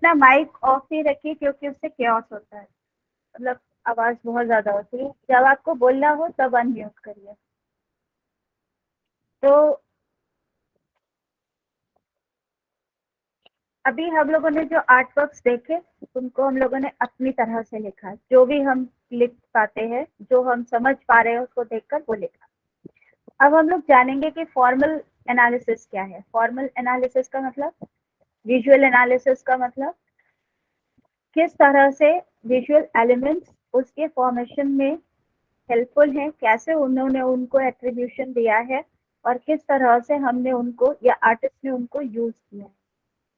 अपना mic off ही रखिए क्योंकि उससे chaos होता है, मतलब आवाज बहुत ज्यादा होती है। जब आपको बोलना हो तब अनम्यूट करिए। तो अभी हम लोगों ने जो आर्ट वर्क्स देखे उनको हम लोगों ने अपनी तरह से लिखा, जो भी हम लिख पाते हैं, जो हम समझ पा रहे हैं उसको देखकर वो लिखा। अब हम लोग जानेंगे कि फॉर्मल एनालिसिस क्या है। फॉर्मल एनालिसिस का मतलब, विजुअल एनालिसिस का मतलब किस तरह से विजुअल एलिमेंट्स उसके फॉर्मेशन में हेल्पफुल है, कैसे उन्होंने उनको एट्रीब्यूशन दिया है और किस तरह से हमने उनको या आर्टिस्ट ने उनको यूज किया है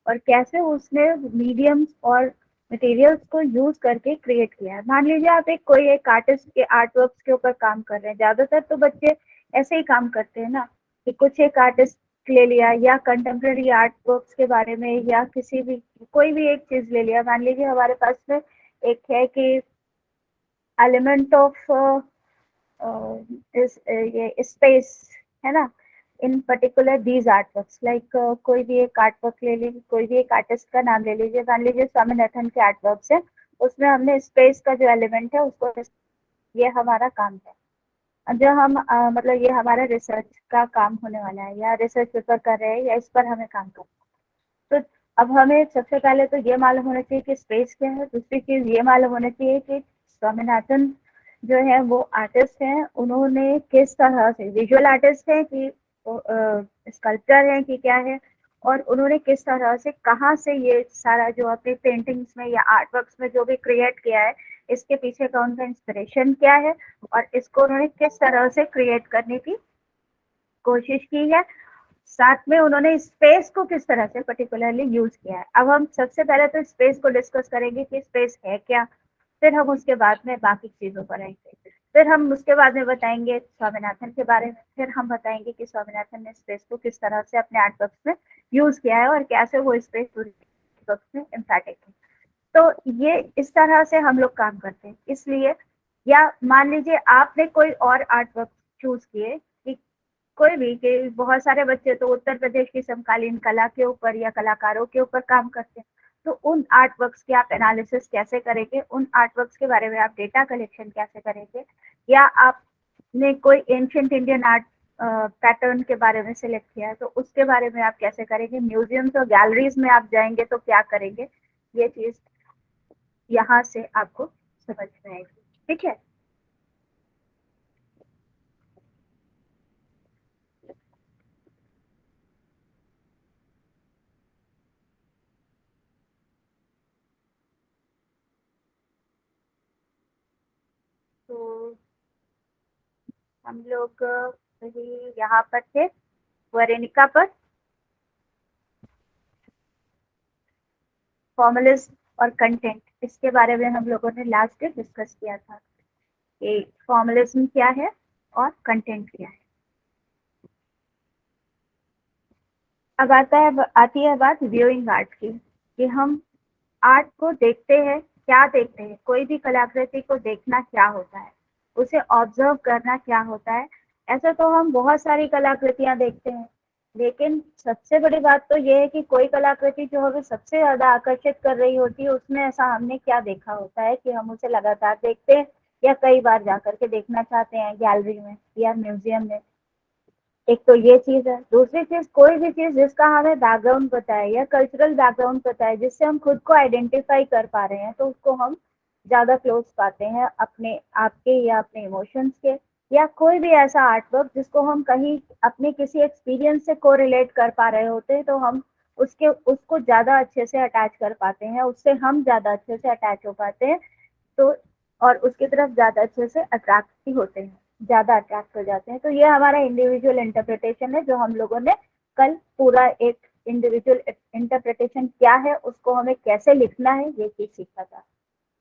और कैसे उसने मीडियम्स और मटेरियल्स को यूज करके क्रिएट किया है। मान लीजिए आप कोई एक आर्टिस्ट के आर्ट वर्क्स के ऊपर काम कर रहे हैं। ज्यादातर तो बच्चे ऐसे ही काम करते हैं ना, कि कुछ एक आर्टिस्ट ले लिया या कंटेम्प्रेरी आर्ट वर्क्स के बारे में या किसी भी कोई भी एक चीज ले लिया। मान लीजिए हमारे पास में एक है कि एलिमेंट ऑफ ये स्पेस है ना, इन particular these art works like कोई भी एक आर्ट वर्क ले लीजिए, कोई भी एक आर्टिस्ट का नाम ले लीजिए। मान लीजिए स्वामीनाथन के आर्ट वर्क्स है, उसमें हमने स्पेस का जो एलिमेंट है उसको, ये हमारा काम है। जो हम मतलब ये हमारा रिसर्च का काम होने वाला है या रिसर्च पेपर कर रहे हैं या इस पर हमें काम करना है। तो अब हमें सबसे पहले तो ये मालूम होना चाहिए कि स्पेस क्या है। दूसरी चीज ये मालूम होना चाहिए कि स्वामीनाथन जो है वो आर्टिस्ट हैं, उन्होंने किस तरह से, विजुअल आर्टिस्ट है कि स्कल्पचर है कि क्या है, और उन्होंने किस तरह से, कहाँ से ये सारा जो अपने पेंटिंग्स में या आर्ट वर्क्स में जो भी क्रिएट किया है, इसके पीछे का उनका इंस्पिरेशन क्या है और इसको उन्होंने किस तरह से क्रिएट करने की कोशिश की है। साथ में उन्होंने स्पेस को किस तरह से पर्टिकुलरली यूज किया है। अब हम सबसे पहले तो स्पेस को डिस्कस करेंगे कि स्पेस है क्या, फिर हम उसके बाद में बाकी चीजों पर आएंगे, फिर हम उसके बाद में बताएंगे स्वामीनाथन के बारे में, फिर हम बताएंगे कि स्वामीनाथन ने स्पेस को किस तरह से अपने आर्ट वर्क्स में यूज किया है और कैसे वो स्पेस पूरी वर्क्स में इम्पैक्ट है। तो ये इस तरह से हम लोग काम करते हैं। इसलिए, या मान लीजिए आपने कोई और आर्ट वर्क चूज किए, कि कोई भी, कि बहुत सारे बच्चे तो उत्तर प्रदेश की समकालीन कला के ऊपर या कलाकारों के ऊपर काम करते हैं, तो उन आर्ट वर्क्स की आप एनालिसिस कैसे करेंगे, उन आर्ट वर्क्स के बारे में आप डेटा कलेक्शन कैसे करेंगे, या आपने कोई एंशिएंट इंडियन आर्ट पैटर्न के बारे में सिलेक्ट किया है तो उसके बारे में आप कैसे करेंगे, म्यूजियम्स और गैलरीज में आप जाएंगे तो क्या करेंगे, ये चीज यहाँ से आपको समझ में आएगी। ठीक है। तो हम लोग वही यहाँ पर थे, वरेनिका पर, फॉर्मलिज्म और कंटेंट, इसके बारे में हम लोगों ने लास्ट डिस्कस किया था कि फॉर्मलिज्म क्या है और कंटेंट क्या है। अब आती है बात व्यूइंग आर्ट की, कि हम आर्ट को देखते हैं, क्या देखते हैं, कोई भी कलाकृति को देखना क्या होता है, उसे ऑब्जर्व करना क्या होता है। ऐसे तो हम बहुत सारी कलाकृतियां देखते हैं, लेकिन सबसे बड़ी बात तो ये है कि कोई कलाकृति जो हमें सबसे ज्यादा आकर्षित कर रही होती है, उसमें ऐसा हमने क्या देखा होता है कि हम उसे लगातार देखते हैं या कई बार जाकर के देखना चाहते हैं गैलरी में या म्यूजियम में। एक तो ये चीज है। दूसरी चीज, कोई भी चीज जिसका हमें बैकग्राउंड पता है या कल्चरल बैकग्राउंड पता है, जिससे हम खुद को आइडेंटिफाई कर पा रहे हैं, तो उसको हम ज्यादा क्लोज पाते हैं अपने आपके या अपने इमोशंस के। या कोई भी ऐसा आर्ट वर्क जिसको हम कहीं अपने किसी एक्सपीरियंस से कोरिलेट कर पा रहे होते हैं, तो हम उसको ज्यादा अच्छे से अटैच कर पाते हैं, उससे हम ज्यादा अच्छे से अटैच हो पाते हैं। तो और उसकी तरफ ज्यादा अच्छे से अट्रैक्ट भी होते हैं, ज्यादा अट्रैक्ट हो जाते हैं। तो ये हमारा इंडिविजुअल इंटरप्रिटेशन है, जो हम लोगों ने कल पूरा एक इंडिविजुअल इंटरप्रिटेशन क्या है, उसको हमें कैसे लिखना है, ये चीज सीखा था।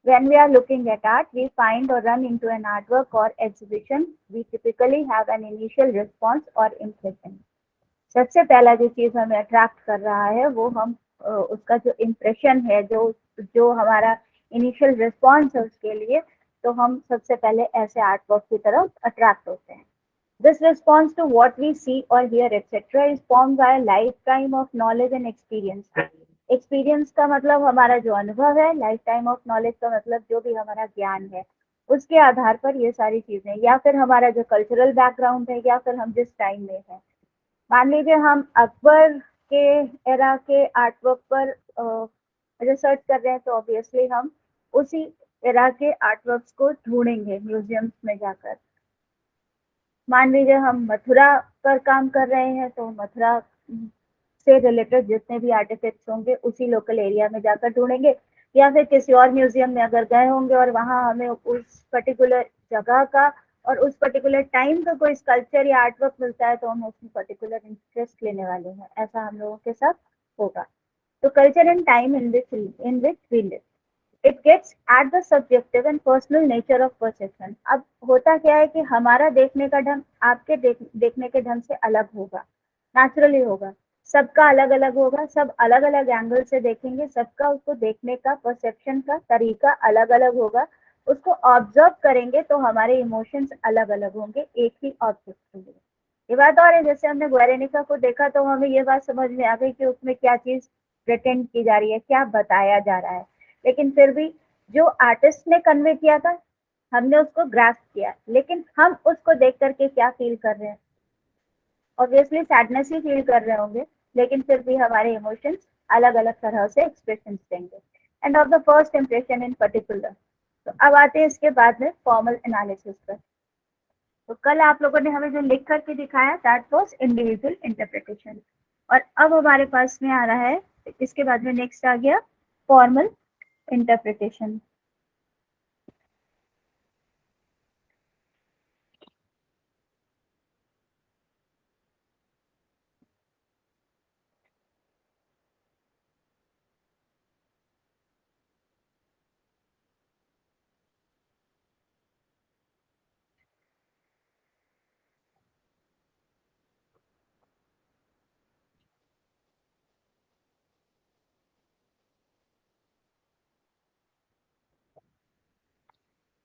When we are looking at art, we find or run into an artwork or exhibition, we typically have an initial response or impression. सबसे पहला जो चीज हमें अट्रैक्ट कर रहा है वो हम उसका जो इम्प्रेशन है, जो जो हमारा इनिशियल रिस्पॉन्स है उसके लिए, तो हम सबसे पहले ऐसे आर्ट वर्क की तरफ अट्रैक्ट होते हैं। This response to what we see or hear, etc., is formed by a lifetime of knowledge and experience. Experience का मतलब हमारा जो अनुभव है, लाइफ टाइम ऑफ नॉलेज का मतलब जो भी हमारा ज्ञान है, उसके आधार पर ये सारी चीजें, या फिर हमारा जो कल्चरल बैकग्राउंड है, या फिर हम जिस टाइम में है। मान लीजिए हम अकबर के एरा के आर्टवर्क पर रिसर्च कर रहे हैं, तो ऑब्वियसली हम उसी एरा के आर्टवर्क्स को ढूंढेंगे म्यूजियम्स में जाकर। मान लीजिए हम मथुरा पर काम कर रहे हैं, तो मथुरा से रिलेटेड जितने भी आर्टिफैक्ट्स होंगे उसी लोकल एरिया में जाकर ढूंढेंगे, या फिर किसी और म्यूजियम में अगर गए होंगे और वहाँ हमें उस पर्टिकुलर जगह का और उस पर्टिकुलर टाइम का कोई स्कल्पचर या आर्टवर्क मिलता है, तो हम उसमें पर्टिकुलर इंटरेस्ट लेने वाले हैं। ऐसा हम लोगों के साथ होगा। तो culture and time in which we live, it gets at the subjective and personal nature of perception. अब होता क्या है कि हमारा देखने का ढंग आपके देखने के ढंग से अलग होगा, नेचुरली होगा। सबका अलग अलग होगा, सब अलग अलग एंगल से देखेंगे, सबका उसको देखने का परसेप्शन का तरीका अलग अलग होगा। उसको ऑब्जर्व करेंगे तो हमारे इमोशंस अलग अलग होंगे एक ही ऑब्जेक्ट के लिए। ये बात और है, जैसे हमने ग्वेरेनिका को देखा तो हमें ये बात समझ में आ गई कि उसमें क्या चीज प्रिटेंड की जा रही है, क्या बताया जा रहा है। लेकिन फिर भी जो आर्टिस्ट ने कन्वे किया था, हमने उसको ग्रास्प किया, लेकिन हम उसको देख करके क्या फील कर रहे हैं? ऑब्वियसली सैडनेस ही फील कर रहे होंगे, लेकिन फिर भी हमारे इमोशंस अलग अलग तरह से एक्सप्रेशन देंगे। End of the first impression in particular. तो अब आते हैं इसके बाद में फॉर्मल एनालिसिस पर। तो कल आप लोगों ने हमें जो लिख करके दिखाया, दैट वाज इंडिविजुअल इंटरप्रिटेशन। और अब हमारे पास में आ रहा है, इसके बाद में नेक्स्ट आ गया फॉर्मल इंटरप्रिटेशन।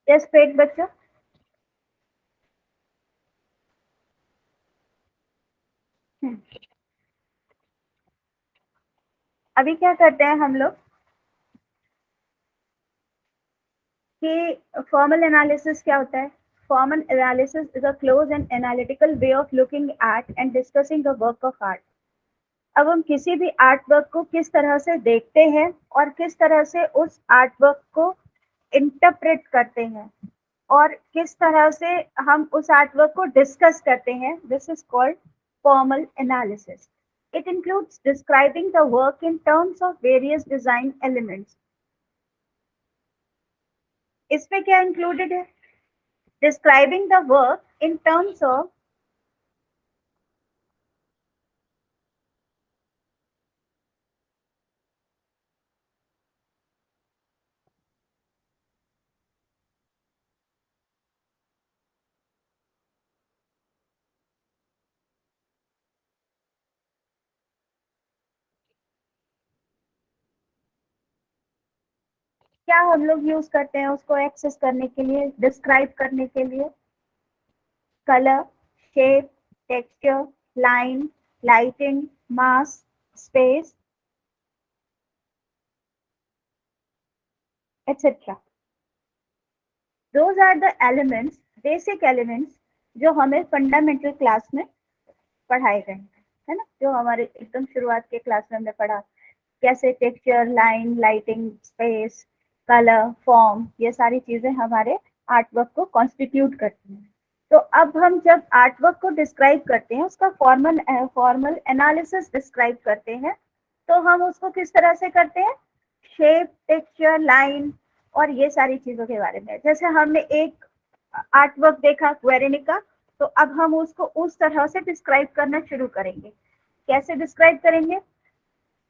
जस्ट वेट बच्चों। अभी क्या करते हैं हम लोग कि फॉर्मल एनालिसिस क्या होता है? Formal analysis is a close and analytical way of looking at and discussing the work of art. अब हम किसी भी आर्ट वर्क को किस तरह से देखते हैं और किस तरह से उस आर्ट वर्क को इंटरप्रेट करते हैं और किस तरह से हम उस आर्ट वर्क को डिस्कस करते हैं, this is called formal analysis. It includes describing the work in terms of various design elements. इसमें क्या इंक्लूडेड है? Describing the work in terms of क्या हम लोग यूज करते हैं उसको एक्सेस करने के लिए, डिस्क्राइब करने के लिए? Colour, shape, texture, line, lighting, mass, space, etc. Those are the elements, basic elements जो हमें फंडामेंटल क्लास में पढ़ाए गए हैं, है ना? जो हमारे एकदम शुरुआत के क्लास में हमने पढ़ा, कैसे texture, line, lighting, space, colour, form, ये सारी चीजें हमारे आर्ट वर्क को कॉन्स्टिट्यूट करती हैं। तो अब हम जब आर्ट वर्क को डिस्क्राइब करते हैं, उसका फॉर्मल एनालिसिस डिस्क्राइब करते हैं, तो हम उसको किस तरह से करते हैं? शेप, टेक्सचर, लाइन और ये सारी चीजों के बारे में। जैसे हमने एक आर्ट वर्क देखा ग्वेरेनिका, तो अब हम उसको उस तरह से डिस्क्राइब करना शुरू करेंगे। कैसे डिस्क्राइब करेंगे?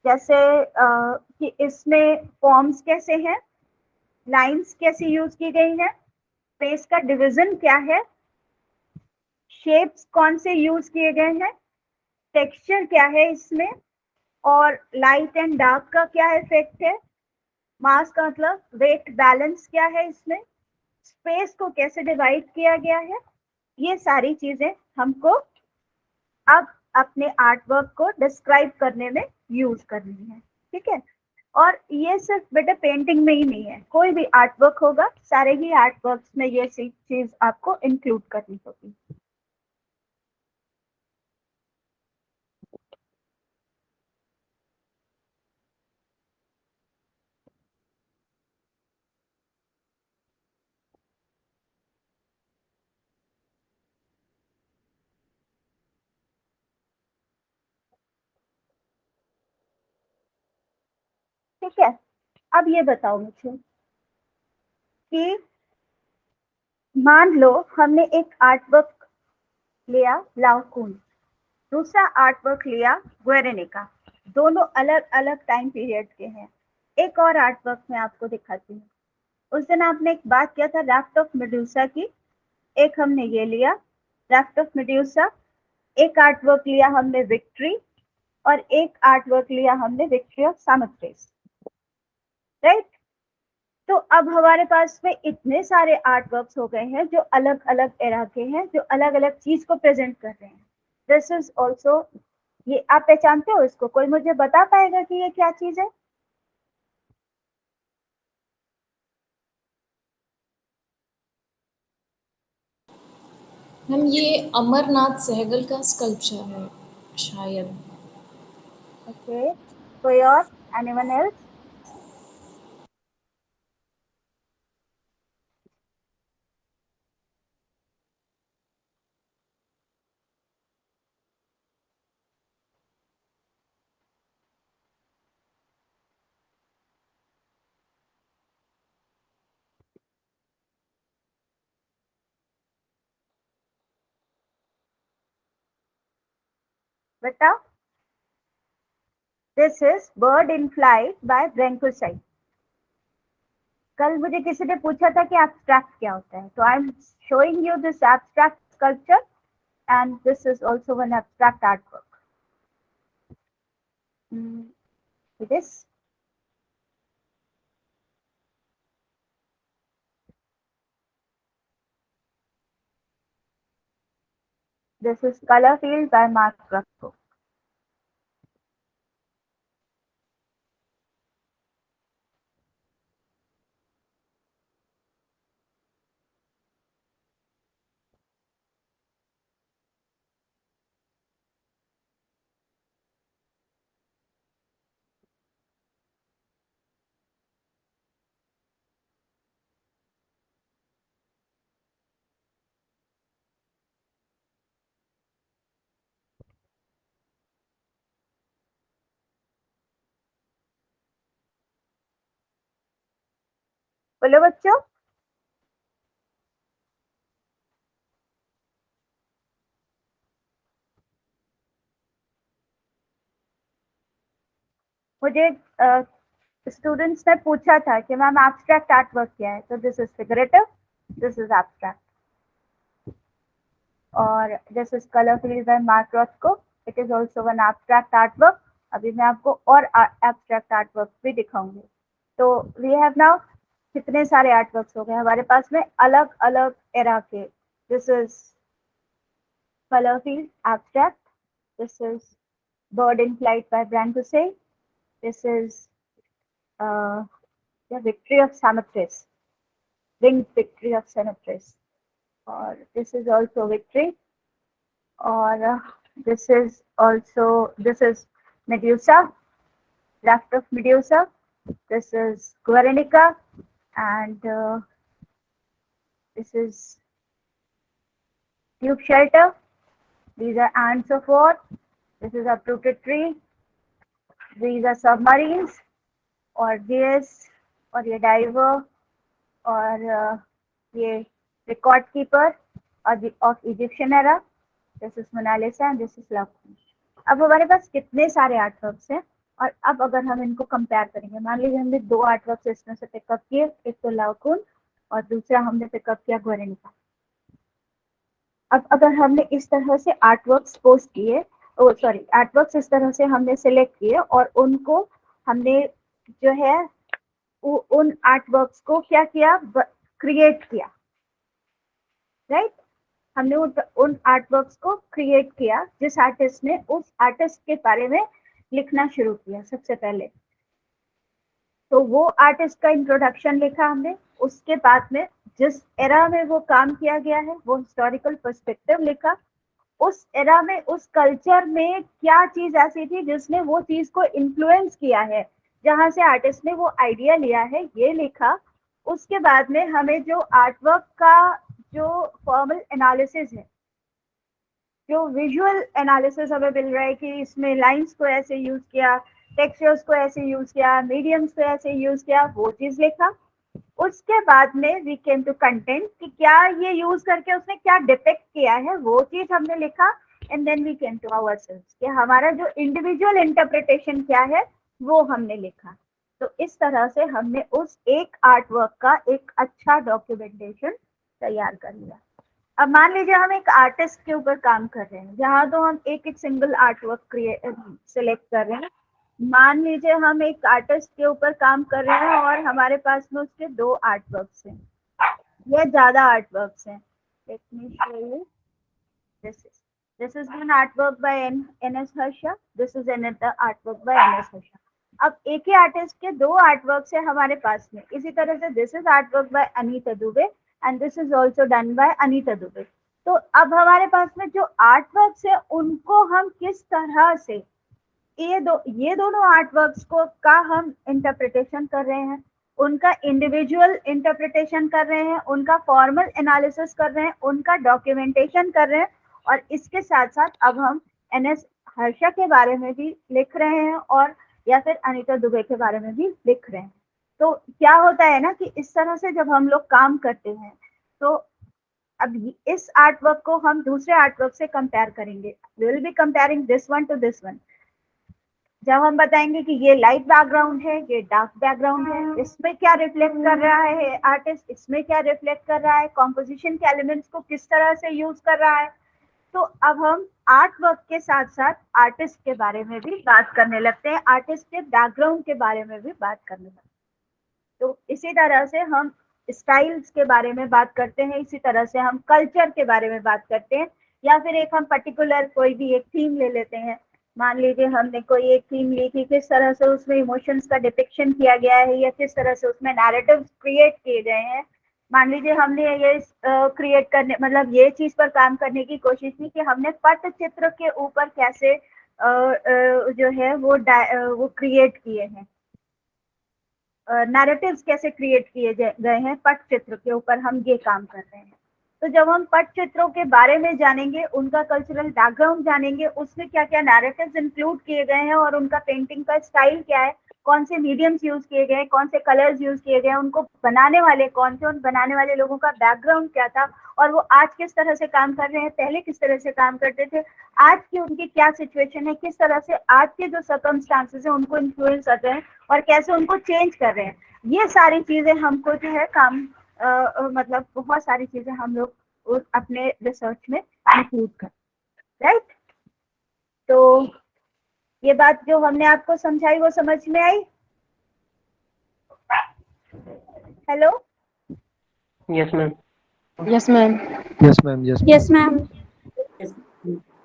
जैसे कि इसमें फॉर्म्स कैसे हैं, लाइंस कैसी यूज की गई हैं, स्पेस का डिवीजन क्या है, शेप्स कौन से यूज किए गए हैं, टेक्सचर क्या है इसमें, और लाइट एंड डार्क का क्या इफेक्ट है, मास का मतलब वेट बैलेंस क्या है इसमें, स्पेस को कैसे डिवाइड किया गया है। ये सारी चीजें हमको अब अपने आर्ट वर्क को डिस्क्राइब करने में यूज करनी है। ठीक है। और ये सिर्फ बेटा पेंटिंग में ही नहीं है, कोई भी आर्ट वर्क होगा, सारे ही आर्ट वर्क्स में ये चीज आपको इंक्लूड करनी होगी। ठीक है, अब ये बताओ मुझे कि मान लो हमने एक आर्ट वर्क लिया लाओकुन, दूसरा आर्ट वर्क लिया ग्वेरेनिका, दोनों अलग अलग टाइम पीरियड के हैं। एक और आर्ट वर्क मैं आपको दिखाती हूँ। उस दिन आपने एक बात किया था राफ्ट ऑफ मेडुसा की, एक हमने ये लिया राफ्ट ऑफ मेडुसा, एक आर्ट वर्क लिया हमने विक्ट्री, और एक आर्ट वर्क लिया हमने विक्ट्री ऑफ सामथ्रेस, राइट। तो अब हमारे पास में इतने सारे आर्ट वर्क्स हो गए हैं जो अलग अलग एरा के हैं, जो अलग अलग चीज को प्रेजेंट कर रहे हैं। दिस इज ऑल्सो, ये आप पहचानते हो इसको? कोई मुझे बता पाएगा कि ये क्या चीज है? मैम ये अमरनाथ सहगल का स्कल्पचर है शायद। ओके, कोई और? Anyone else? बताओ। This is bird in flight by Brancusi. कल मुझे किसी ने पूछा था कि एब्स्ट्रैक्ट क्या होता है, तो I am showing you this abstract sculpture, and this is also an abstract artwork. It is. This is Color Field by Mark Rothko. बोलो बच्चों। मुझे स्टूडेंट्स ने पूछा था कि मैम एब्स्ट्रैक्ट आर्ट वर्क क्या है, तो this is figurative, this is abstract, और this is colour field by Mark Rothko, it is also one abstract art work. अभी मैं आपको और एब्स्ट्रैक्ट आर्ट वर्क भी दिखाऊंगी। तो वी हैव नाउ कितने सारे आर्ट वर्क्स हो गए हमारे पास में अलग अलग एरा के। This is color field abstract, this is bird in flight by Brancusi, this is uh, the victory of Samothrace, winged victory of Samothrace, or this is also victory, or this is also, this is Medusa, raft of Medusa, this is Guernica, and this is tube shelter, these are ants of war, this is uprooted tree, these are submarines, और जीएस, और ये diver, और ये record keeper of Egyptian era, this is Mona Lisa and this is Laocoon. अब हमारे पास कितने सारे आर्ट वर्क्स हैं, और अब अगर हम इनको कंपेयर करेंगे, मान लीजिए हमने दो आर्ट वर्क्स इसमें से पिकअप किए, एक तो लाओकुन और दूसरा हमने पिकअप किया गुएरेनिका। अब अगर हमने इस तरह से आर्ट वर्क्स पोस्ट किए, सॉरी आर्ट वर्क्स इस तरह से हमने सिलेक्ट किए और उनको हमने जो है उन आर्ट वर्क्स को क्या किया, क्रिएट किया, राइट। हमने उन आर्ट वर्क्स को क्रिएट किया जिस आर्टिस्ट ने उस आर्टिस्ट के बारे में लिखना शुरू किया सबसे पहले। तो वो आर्टिस्ट का इंट्रोडक्शन लिखा हमने। उसके बाद में जिस एरा में वो काम किया गया है वो हिस्टोरिकल पर्सपेक्टिव लिखा। उस एरा में उस कल्चर में क्या चीज ऐसी थी जिसने वो चीज को इन्फ्लुएंस किया है, जहां से आर्टिस्ट ने वो आइडिया लिया है, ये लिखा। उसके बाद में हमें जो आर्टवर्क का जो फॉर्मल एनालिसिस है, जो विजुअल एनालिसिस हमें मिल रहा है कि इसमें लाइंस को ऐसे यूज किया, टेक्सचर्स को ऐसे यूज किया, मीडियम्स को ऐसे यूज किया, वो चीज लिखा। उसके बाद में वी केम टू कंटेंट कि क्या ये यूज करके उसने क्या डिपेक्ट किया है, वो चीज हमने लिखा। And then we came to ourselves कि हमारा जो इंडिविजुअल इंटरप्रिटेशन क्या है वो हमने लिखा। तो इस तरह से हमने उस एक आर्ट वर्क का एक अच्छा डॉक्यूमेंटेशन तैयार कर लिया। अब मान लीजिए हम एक आर्टिस्ट के ऊपर काम कर रहे हैं, जहाँ तो हम एक एक सिंगल आर्ट वर्क सिलेक्ट कर रहे हैं। मान लीजिए हम एक आर्टिस्ट के ऊपर काम कर रहे हैं और हमारे पास में उसके 2 आर्ट वर्क्स हैं या ज्यादा आर्ट वर्क्स हैं। Let me show you this is one art work by NS. Harsha, this is another art work by NS. Harsha. अब एक ही आर्टिस्ट के 2 आर्ट वर्क्स है हमारे पास में। इसी तरह से this is art work by Anita Dubey and this is also done by Anita Dubey. तो अब हमारे पास में जो आर्ट वर्क्स है उनको हम किस तरह से ये दोनों आर्ट वर्क्स को का हम इंटरप्रिटेशन कर रहे हैं, उनका इंडिविजुअल इंटरप्रिटेशन कर रहे हैं, उनका फॉर्मल एनालिसिस कर रहे हैं, उनका डॉक्यूमेंटेशन कर रहे हैं। और इसके साथ साथ अब हम एन.एस. हर्षा के बारे में भी लिख रहे हैं और या फिर अनीता दुबे के बारे में भी लिख रहे हैं। तो क्या होता है ना कि इस तरह से जब हम लोग काम करते हैं तो अब इस आर्ट वर्क को हम दूसरे आर्ट वर्क से कंपेयर करेंगे। We will be comparing this one to this one. जब हम बताएंगे कि ये लाइट बैकग्राउंड है, ये डार्क बैकग्राउंड है, इसमें क्या रिफ्लेक्ट कर रहा है आर्टिस्ट, इसमें क्या रिफ्लेक्ट कर रहा है, कॉम्पोजिशन के एलिमेंट्स को किस तरह से यूज कर रहा है। तो अब हम आर्ट वर्क के साथ साथ आर्टिस्ट के बारे में भी बात करने लगते हैं, आर्टिस्ट के बैकग्राउंड के बारे में भी बात करने लगते हैं। तो इसी तरह से हम स्टाइल्स के बारे में बात करते हैं, इसी तरह से हम कल्चर के बारे में बात करते हैं, या फिर एक हम पर्टिकुलर कोई भी एक थीम ले लेते हैं। मान लीजिए हमने कोई एक थीम ली थी, किस तरह से उसमें इमोशंस का डिपिक्शन किया गया है या किस तरह से उसमें नैरेटिव्स क्रिएट किए गए हैं। मान लीजिए हमने ये क्रिएट करने मतलब ये चीज पर काम करने की कोशिश की कि हमने पटचित्र के ऊपर कैसे जो है वो क्रिएट किए हैं, नैरेटिव्स कैसे क्रिएट किए गए हैं पटचित्र के ऊपर, हम ये काम कर रहे हैं। तो जब हम पटचित्रों के बारे में जानेंगे, उनका कल्चरल बैकग्राउंड जानेंगे, उसमें क्या क्या नैरेटिव्स इंक्लूड किए गए हैं और उनका पेंटिंग का स्टाइल क्या है, कौन से मीडियम्स यूज किए गए, कौन से कलर्स यूज किए गए, उनको बनाने वाले कौन थे, उन बनाने वाले लोगों का बैकग्राउंड क्या था, और वो आज किस तरह से काम कर रहे हैं, पहले किस तरह से काम करते थे, आज की उनकी क्या सिचुएशन है, किस तरह से आज के जो सर्कमस्टांसेस है उनको इन्फ्लुएंस कर रहे हैं और कैसे उनको चेंज कर रहे हैं। ये सारी चीजें हमको जो है काम मतलब बहुत सारी चीजें हम लोग अपने रिसर्च में इंक्लूड कर, राइट। तो ये बात जो हमने आपको समझाई वो समझ में आई? Hello? Yes ma'am. Yes ma'am. Yes ma'am. Yes ma'am.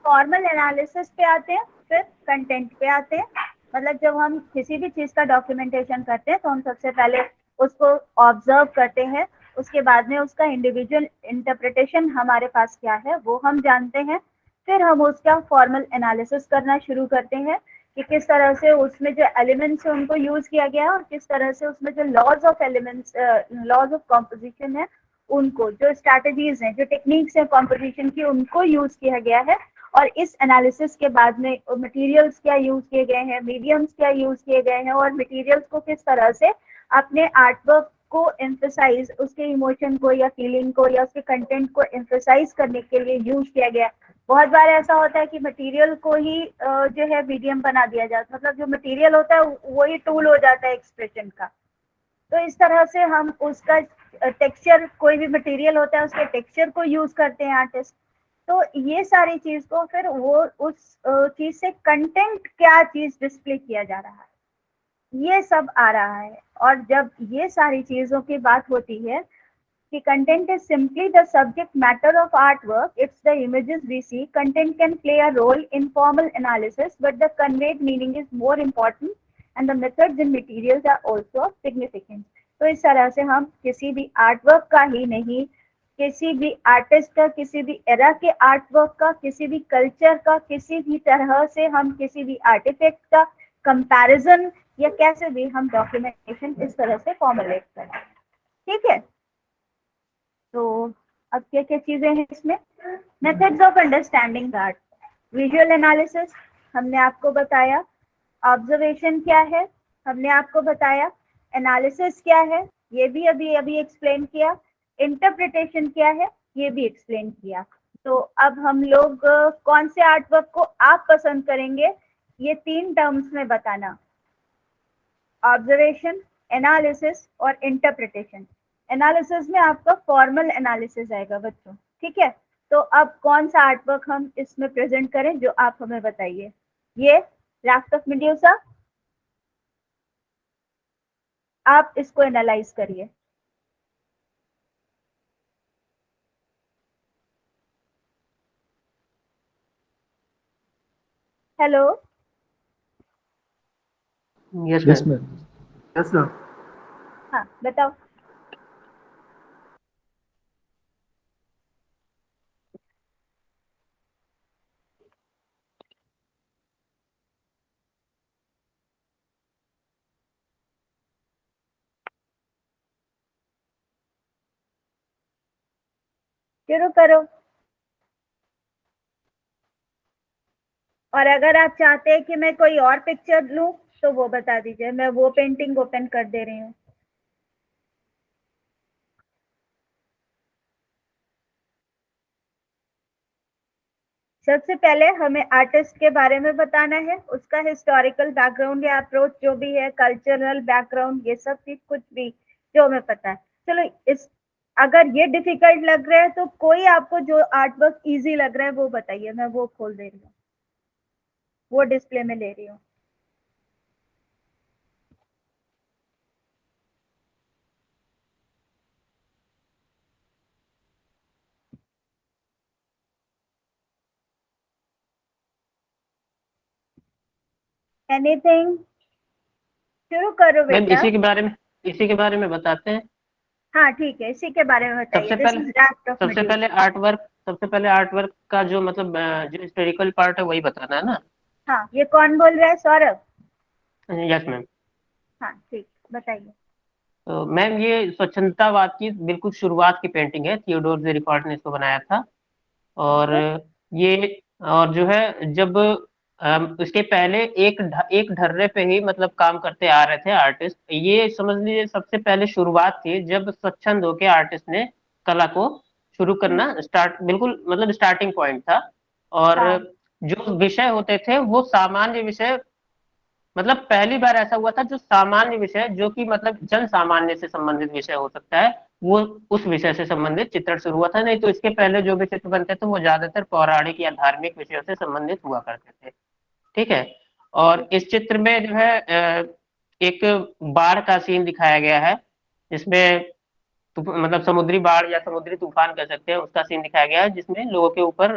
Formal analysis पे आते हैं, फिर कंटेंट पे आते हैं। मतलब जब हम किसी भी चीज का डॉक्यूमेंटेशन करते हैं तो हम सबसे पहले उसको ऑब्जर्व करते हैं, उसके बाद में उसका इंडिविजुअल इंटरप्रिटेशन हमारे पास क्या है वो हम जानते हैं, फिर हम उसका फॉर्मल एनालिसिस करना शुरू करते हैं कि किस तरह से उसमें जो एलिमेंट्स है उनको यूज किया गया है और किस तरह से उसमें जो laws of elements, laws of composition है, उनको जो स्ट्रैटेजीज हैं, जो टेक्निक्स हैं कॉम्पोजिशन की, उनको यूज किया गया है। और इस एनालिसिस के बाद में मटेरियल्स क्या यूज किए गए हैं, मीडियम्स क्या यूज किए गए हैं, और मटेरियल्स को किस तरह से अपने आर्टवर्क को एम्फेसाइज, उसके इमोशन को या फीलिंग को या उसके कंटेंट को एम्फेसाइज करने के लिए यूज किया गया। बहुत बार ऐसा होता है कि मटेरियल को ही जो है मीडियम बना दिया जाता है, मतलब जो मटेरियल होता है वही टूल हो जाता है एक्सप्रेशन का। तो इस तरह से हम उसका टेक्सचर, कोई भी मटेरियल होता है उसके टेक्सचर को यूज करते हैं आर्टिस्ट। तो ये सारी चीज को फिर वो उस चीज से कंटेंट क्या चीज डिस्प्ले किया जा रहा है, ये सब आ रहा है। और जब ये सारी चीजों की बात होती है कि content is simply the subject matter of art work, it's the images we see, content can play a role in formal analysis but the conveyed meaning is more important and the methods and materials are also of significance. तो इस तरह से हम किसी भी artwork का ही नहीं, किसी भी आर्टिस्ट का, किसी भी एरा के आर्टवर्क का, किसी भी कल्चर का, किसी भी तरह से हम किसी भी आर्टिफैक्ट का कंपैरिजन या कैसे भी हम डॉक्यूमेंटेशन इस तरह से फॉर्मुलेट करें। ठीक है, तो अब क्या क्या चीजें हैं इसमें? Methods of understanding art, visual analysis हमने आपको बताया, ऑब्जर्वेशन क्या है हमने आपको बताया, एनालिसिस क्या है ये भी अभी अभी एक्सप्लेन किया, इंटरप्रिटेशन क्या है ये भी एक्सप्लेन किया। तो अब हम लोग कौन से आर्टवर्क को आप पसंद करेंगे ये 3 टर्म्स में बताना, ऑब्जर्वेशन, एनालिसिस और इंटरप्रिटेशन। एनालिसिस में आपका फॉर्मल एनालिसिस आएगा बच्चों, ठीक है। तो अब कौन सा आर्टवर्क हम इसमें प्रेजेंट करें जो आप हमें बताइए। ये राफ्ट ऑफ मेड्यूसा, आप इसको एनालाइज करिए। Hello, yes Yes, ma'am. ma'am. Yes ma'am. हाँ बताओ। शुरू करो। और अगर आप चाहते हैं कि मैं कोई और पिक्चर लूं तो वो बता दीजिए, मैं वो पेंटिंग ओपन कर दे रही हूँ। सबसे पहले हमें आर्टिस्ट के बारे में बताना है, उसका हिस्टोरिकल बैकग्राउंड या अप्रोच जो भी है, कल्चरल बैकग्राउंड, ये सब चीज कुछ भी जो हमें पता है। चलो इस अगर ये डिफिकल्ट लग रहा है तो कोई आपको जो आर्ट वर्क इजी लग रहा है वो बताइए, मैं वो खोल दे रही हूँ, वो डिस्प्ले में ले रही हूँ। एनीथिंग, शुरू करो मैम बेटा। इसी के बारे में बताते हैं। हाँ ठीक है, इसी के बारे में बताइए। सबसे दिस पहले इज राफ्ट ऑफ सबसे मेड्यूसा। पहले आर्टवर्क का जो मतलब जो हिस्टोरिकल पार्ट है वही बताना है ना। हाँ, ये कौन बोल रहा है? सौरभ। Yes ma'am. हाँ ठीक, बताइए। तो मैम ये स्वच्छंदतावाद की बिल्कुल शुरुआत की पेंटिंग है, थियोडोर जेरिकॉर्ड ने इसको बनाया था। और बिल्कुल। ये और जो है जब उसके पहले एक ढर्रे पे ही मतलब काम करते आ रहे थे आर्टिस्ट, ये समझ लीजिए सबसे पहले शुरुआत थी जब स्वच्छंद होके आर्टिस्ट ने कला को शुरू करना स्टार्ट, बिल्कुल मतलब स्टार्टिंग पॉइंट था। और हाँ। जो विषय होते थे वो सामान्य विषय, मतलब पहली बार ऐसा हुआ था जो सामान्य विषय जो कि मतलब जन सामान्य से संबंधित विषय हो सकता है, वो उस विषय से संबंधित चित्रण शुरू हुआ था। नहीं तो इसके पहले जो भी चित्र बनते थे वो ज्यादातर पौराणिक या धार्मिक विषयों से संबंधित हुआ करते थे। ठीक है। और इस चित्र में जो है एक बाढ़ का सीन दिखाया गया है, जिसमें मतलब समुद्री बाढ़ या समुद्री तूफान कह सकते हैं, उसका सीन दिखाया गया है, जिसमें लोगों के ऊपर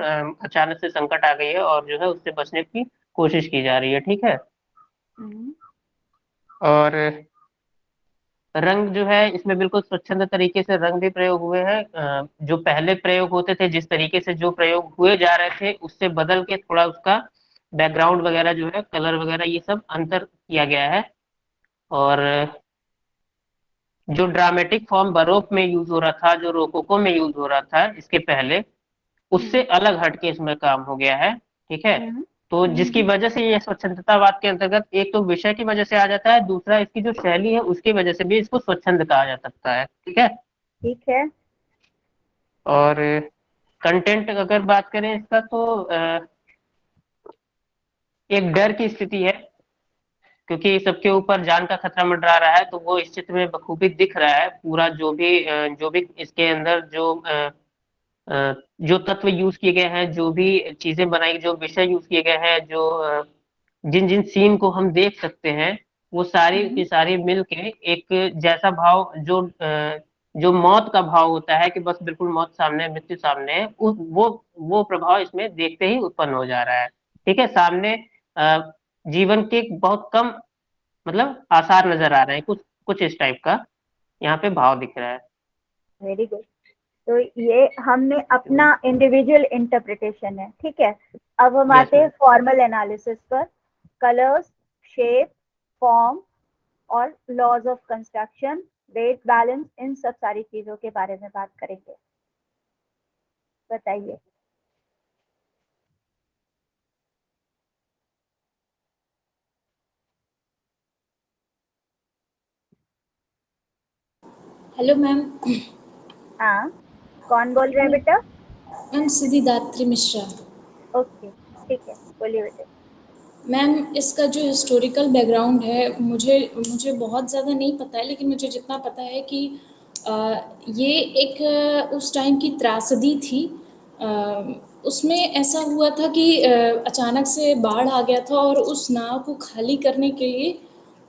अचानक से संकट आ गई है और जो है उससे बचने की कोशिश की जा रही है। ठीक है। हम्म, और रंग जो है इसमें बिल्कुल स्वच्छंद तरीके से रंग भी प्रयोग हुए हैं। जो पहले प्रयोग होते थे, जिस तरीके से जो प्रयोग हुए जा रहे थे उससे बदल के थोड़ा उसका बैकग्राउंड वगैरह जो है, कलर वगैरह, ये सब अंतर किया गया है। और जो ड्रामेटिक फॉर्म बरोक में यूज हो रहा था, जो रोकोको में यूज हो रहा था इसके पहले, उससे अलग हटके इसमें काम हो गया है। ठीक है। हम्म, तो जिसकी वजह से ये स्वच्छंदतावाद के अंतर्गत एक तो विषय की वजह से आ जाता है, दूसरा इसकी जो शैली है उसकी वजह से भी इसको स्वच्छंद कहा जा सकता है। ठीक है। ठीक है। और कंटेंट अगर बात करें इसका तो एक डर की स्थिति है, क्योंकि सबके ऊपर जान का खतरा मंडरा रहा है। तो वो इस चित्र में बखूबी दिख रहा है पूरा, जो भी इसके अंदर जो तत्व यूज किए गए हैं, जो भी चीजें बनाई, जो विषय यूज किए गए हैं, जो जिन जिन सीन को हम देख सकते हैं, वो सारी की सारी मिलके एक जैसा भाव, जो मौत का भाव होता है कि बस बिल्कुल मौत सामने है, मृत्यु सामने है, वो प्रभाव इसमें देखते ही उत्पन्न हो जा रहा है। ठीक है। सामने जीवन के बहुत कम मतलब आसार नजर आ रहे हैं, कुछ कुछ इस टाइप का यहाँ पे भाव दिख रहा है। Very good. तो ये हमने अपना इंडिविजुअल इंटरप्रिटेशन है, ठीक है। अब हम यस आते हैं मैम। फॉर्मल एनालिसिस पर। कलर्स, शेप, फॉर्म और laws of construction, weight balance, इन सब सारी चीजों के बारे में बात करेंगे। बताइए। Hello ma'am. हाँ, कौन बोल रहे हैं बेटा? मैम सिद्धिदात्री मिश्रा। ओके, ठीक है, बोलिए बेटे। मैम इसका जो हिस्टोरिकल बैकग्राउंड है मुझे मुझे बहुत ज़्यादा नहीं पता है, लेकिन मुझे जितना पता है कि ये एक उस टाइम की त्रासदी थी। अ, उसमें ऐसा हुआ था कि अचानक से बाढ़ आ गया था और उस नाव को खाली करने के लिए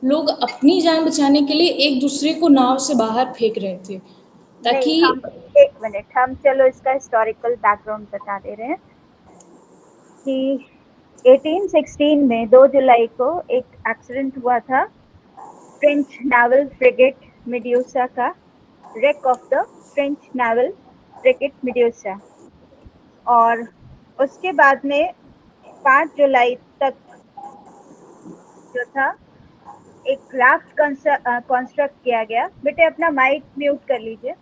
लोग अपनी जान बचाने के लिए एक दूसरे को नाव से बाहर फेंक रहे थे नहीं, ताकि। हम एक मिनट, हम चलो इसका हिस्टोरिकल बैकग्राउंड बता दे रहे हैं कि 1816 में 2 जुलाई को एक एक्सीडेंट हुआ था फ्रेंच नावल फ्रिगेट मेड्यूसा का, wreck of the French naval frigate Medusa। और उसके बाद में 5 जुलाई तक जो था एक राफ्ट कंस्ट्रक्ट किया गया। बेटे अपना माइक म्यूट कर लीजिए।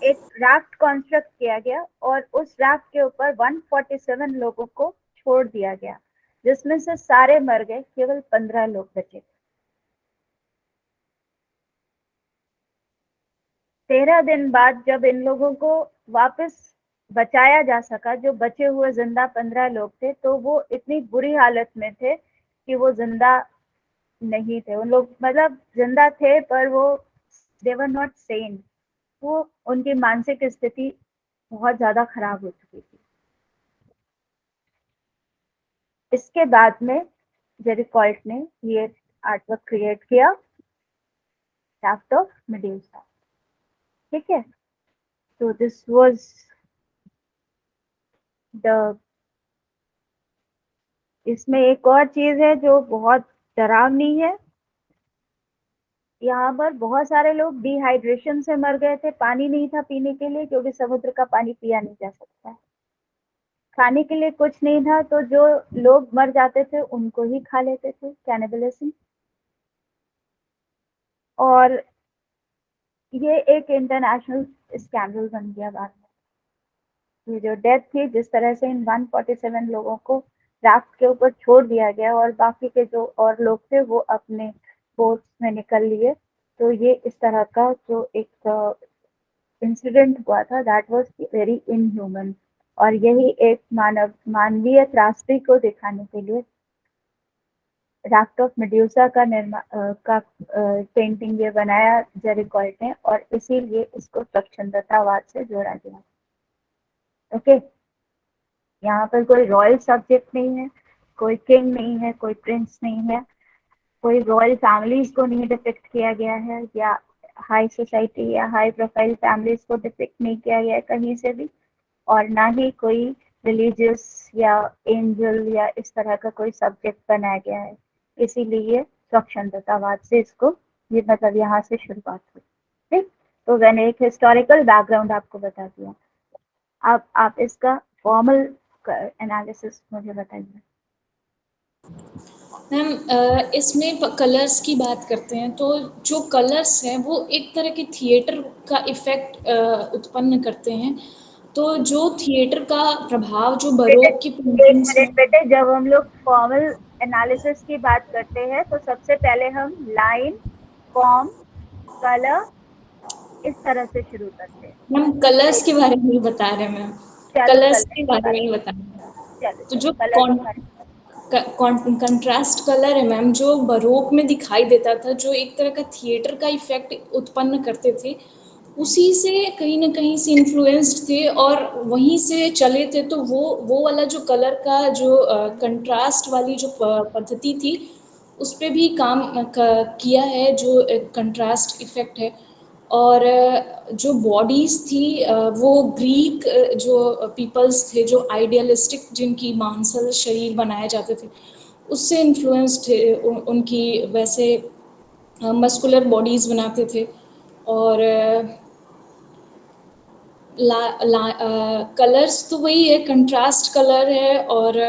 एक राफ्ट कंस्ट्रक्ट किया गया और उस राफ्ट के ऊपर 147 लोगों को छोड़ दिया गया, जिसमें से सारे मर गए, केवल 15 लोग बचे। 13 दिन बाद जब इन लोगों को वापस बचाया जा सका, जो बचे हुए जिंदा 15 लोग थे, तो वो इतनी बुरी हालत में थे कि वो जिंदा नहीं थे। उन लोग मतलब जिंदा थे पर वो दे वर नॉट सेन। वो उनकी मानसिक स्थिति बहुत ज्यादा खराब हो चुकी थी। इसके बाद में जेरिकॉल्ट ने ये आर्टवर्क क्रिएट किया, राफ्ट ऑफ मेडुसा। ठीक है, तो दिस वाज द। इसमें एक और चीज है जो बहुत डरावनी है। यहाँ पर बहुत सारे लोग डिहाइड्रेशन से मर गए थे, पानी नहीं था पीने के लिए, क्योंकि समुद्र का पानी पिया नहीं जा सकता है। खाने के लिए कुछ नहीं था, तो जो लोग मर जाते थे उनको ही खा लेते थे, कैनिबलिज्म। और ये एक इंटरनेशनल स्कैंडल बन गया बाद में। ये जो डेथ थी, जिस तरह से इन 147 लोगों को राफ्ट के ऊपर छोड़ दिया गया और बाकी के जो और लोग थे वो अपने बोट्स में निकल लिए, तो ये इस तरह का जो एक इंसिडेंट हुआ था, दैट वाज वेरी इनह्यूमन। और यही एक मानवीय त्रासदी को दिखाने के लिए राफ्ट ऑफ मेड्यूसा का पेंटिंग ये बनाया जेरिकॉल्ट ने, और इसीलिए इसको स्वच्छंदतावाद से जोड़ा गया। ओके, यहाँ पर कोई रॉयल सब्जेक्ट नहीं है, कोई किंग नहीं है, कोई प्रिंस नहीं है, कोई रॉयल फैमिलीज को नहीं डिपिक्ट किया गया है, या हाई सोसाइटी या हाई प्रोफाइल फैमिलीज को डिपिक्ट नहीं किया गया है कहीं से भी, और ना ही कोई रिलीजियस या एंजल या इस तरह का कोई सब्जेक्ट बनाया गया है। इसीलिए स्वच्छंदतावाद से इसको ये मतलब यहाँ से शुरुआत हुई। ठीक, तो मैंने एक हिस्टोरिकल बैकग्राउंड आपको बता दिया। अब आप इसका फॉर्मल एनालिसिस मुझे बताइए। मैम इसमें कलर्स की बात करते हैं तो जो कलर्स हैं वो एक तरह के थिएटर का इफ़ेक्ट उत्पन्न करते हैं। तो जो थिएटर का प्रभाव जो बरोक की एक पेंटिंग्स मिनट में। बेटे, जब हम लोग फॉर्मल एनालिसिस की बात करते हैं तो सबसे पहले हम लाइन, फॉर्म, कलर, इस तरह से शुरू करते हैं। मैम कलर्स के बारे में ही बता रहे हैं मैम। चलो कलर्स कलर के की बारे बात, में ही बता रहे हैं। चलो तो चलो जो कलर के बारे में। कंट्रास्ट कलर है मैम, जो बरोक में दिखाई देता था, जो एक तरह का थिएटर का इफ़ेक्ट उत्पन्न करते थे, उसी से कहीं न कहीं से इन्फ्लुएंस्ड थे और वहीं से चले थे। तो वो वाला जो कलर का जो कंट्रास्ट वाली जो पद्धति थी, उस पे भी काम किया है, जो कंट्रास्ट इफ़ेक्ट है। और जो बॉडीज़ थी वो ग्रीक जो पीपल्स थे, जो आइडियलिस्टिक जिनकी मांसल शरीर बनाए जाते थे, उससे इन्फ्लुएंस्ड थे। उनकी वैसे मस्कुलर बॉडीज़ बनाते थे और कलर्स तो वही है, कंट्रास्ट कलर है और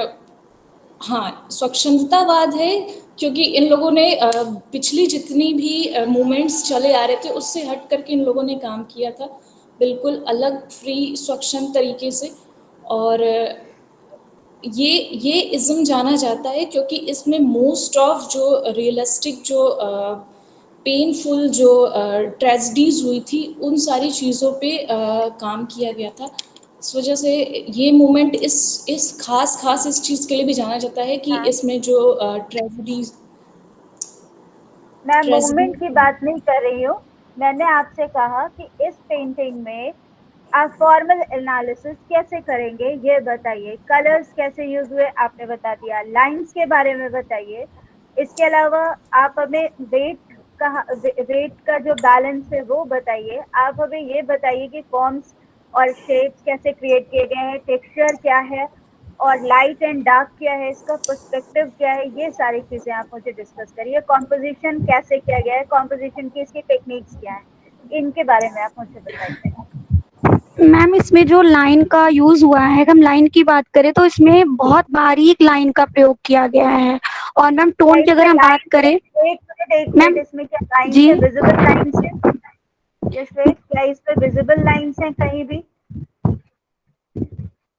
हाँ, स्वच्छंदतावाद है क्योंकि इन लोगों ने पिछली जितनी भी मूवमेंट्स चले आ रहे थे उससे हट करके इन लोगों ने काम किया था, बिल्कुल अलग फ्री स्वच्छंद तरीके से। और ये इज़्म जाना जाता है क्योंकि इसमें मोस्ट ऑफ जो रियलिस्टिक जो पेनफुल जो ट्रेजेडीज़ हुई थी उन सारी चीज़ों पे काम किया गया था। इस वजह से ये मूवमेंट इस खास इस चीज़ के लिए भी जाना जाता है कि हाँ। इसमें जो ट्रेजेडीज़ मैं ट्रेजेडी मूवमेंट की बात नहीं कर रही हूँ, मैंने आपसे कहा कि इस पेंटिंग में आप फॉर्मल एनालिसिस कैसे करेंगे ये बताइए, कलर्स कैसे यूज हुए आपने बता दिया, लाइंस के बारे में बताइए, इसके अलावा आप हमें वेट का जो बैलेंस है वो बताइए, आप हमें ये बताइए कि फॉर्म्स और शेप्स कैसे क्रिएट किए गए हैं, टेक्सचर क्या है और लाइट एंड डार्क क्या है, इसका पर्सपेक्टिव क्या है, ये सारी चीजें आप मुझे डिस्कस करिए। कॉम्पोजिशन कैसे किया गया है, कॉम्पोजिशन की इसकी टेक्निक्स क्या है, इनके बारे में आप मुझे बताइए। मैम इसमें जो लाइन का यूज हुआ है, अगर हम लाइन की बात करें तो इसमें बहुत बारीक लाइन का प्रयोग किया गया है। और मैम टोन की अगर हम बात करें, एक मैम मिनट, इसमें क्या लाइन्स जी है, विजिबल लाइन्स है? जैसे क्या इस पे विजिबल लाइन्स हैं कहीं भी?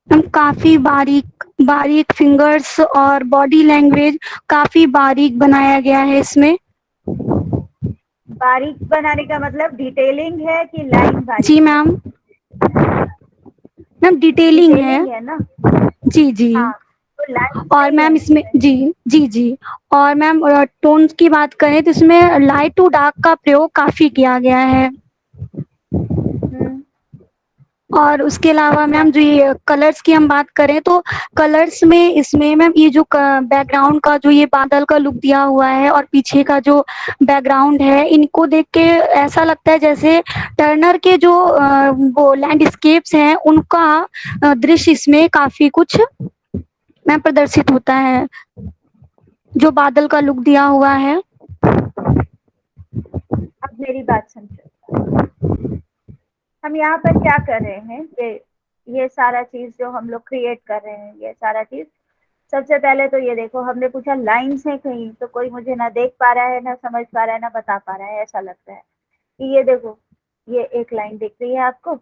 मैम काफी बारीक बारीक फिंगर्स और बॉडी लैंग्वेज काफी बारीक बनाया गया है इसमें। बारीक बनाने का मतलब डिटेलिंग है कि लाइन जी बारीक है? मैम, मैम डिटेलिंग है। डिटेलिंग है ना? जी जी। हाँ, तो लाइन्स और नहीं है मैम इसमें इसमें। जी जी जी। और मैम टोन की बात करें तो इसमें लाइट टू डार्क का प्रयोग काफी किया गया है। हम्म, और उसके अलावा मैम जो ये कलर्स की हम बात करें तो कलर्स में इसमें मैम ये जो बैकग्राउंड का जो ये बादल का लुक दिया हुआ है और पीछे का जो बैकग्राउंड है, इनको देख के ऐसा लगता है जैसे टर्नर के जो वो लैंडस्केप्स हैं उनका दृश्य इसमें काफी कुछ मैम प्रदर्शित होता है, जो बादल का लुक दिया हुआ है। अब मेरी बात समझो, हम यहाँ पर क्या कर रहे हैं, ये सारा चीज जो हम लोग क्रिएट कर रहे हैं, ये सारा चीज, सबसे पहले तो ये देखो, हमने पूछा लाइन्स है कहीं, तो कोई मुझे ना देख पा रहा है, ना समझ पा रहा है, ना बता पा रहा है, ऐसा लगता है कि ये देखो, ये एक लाइन दिख रही है आपको?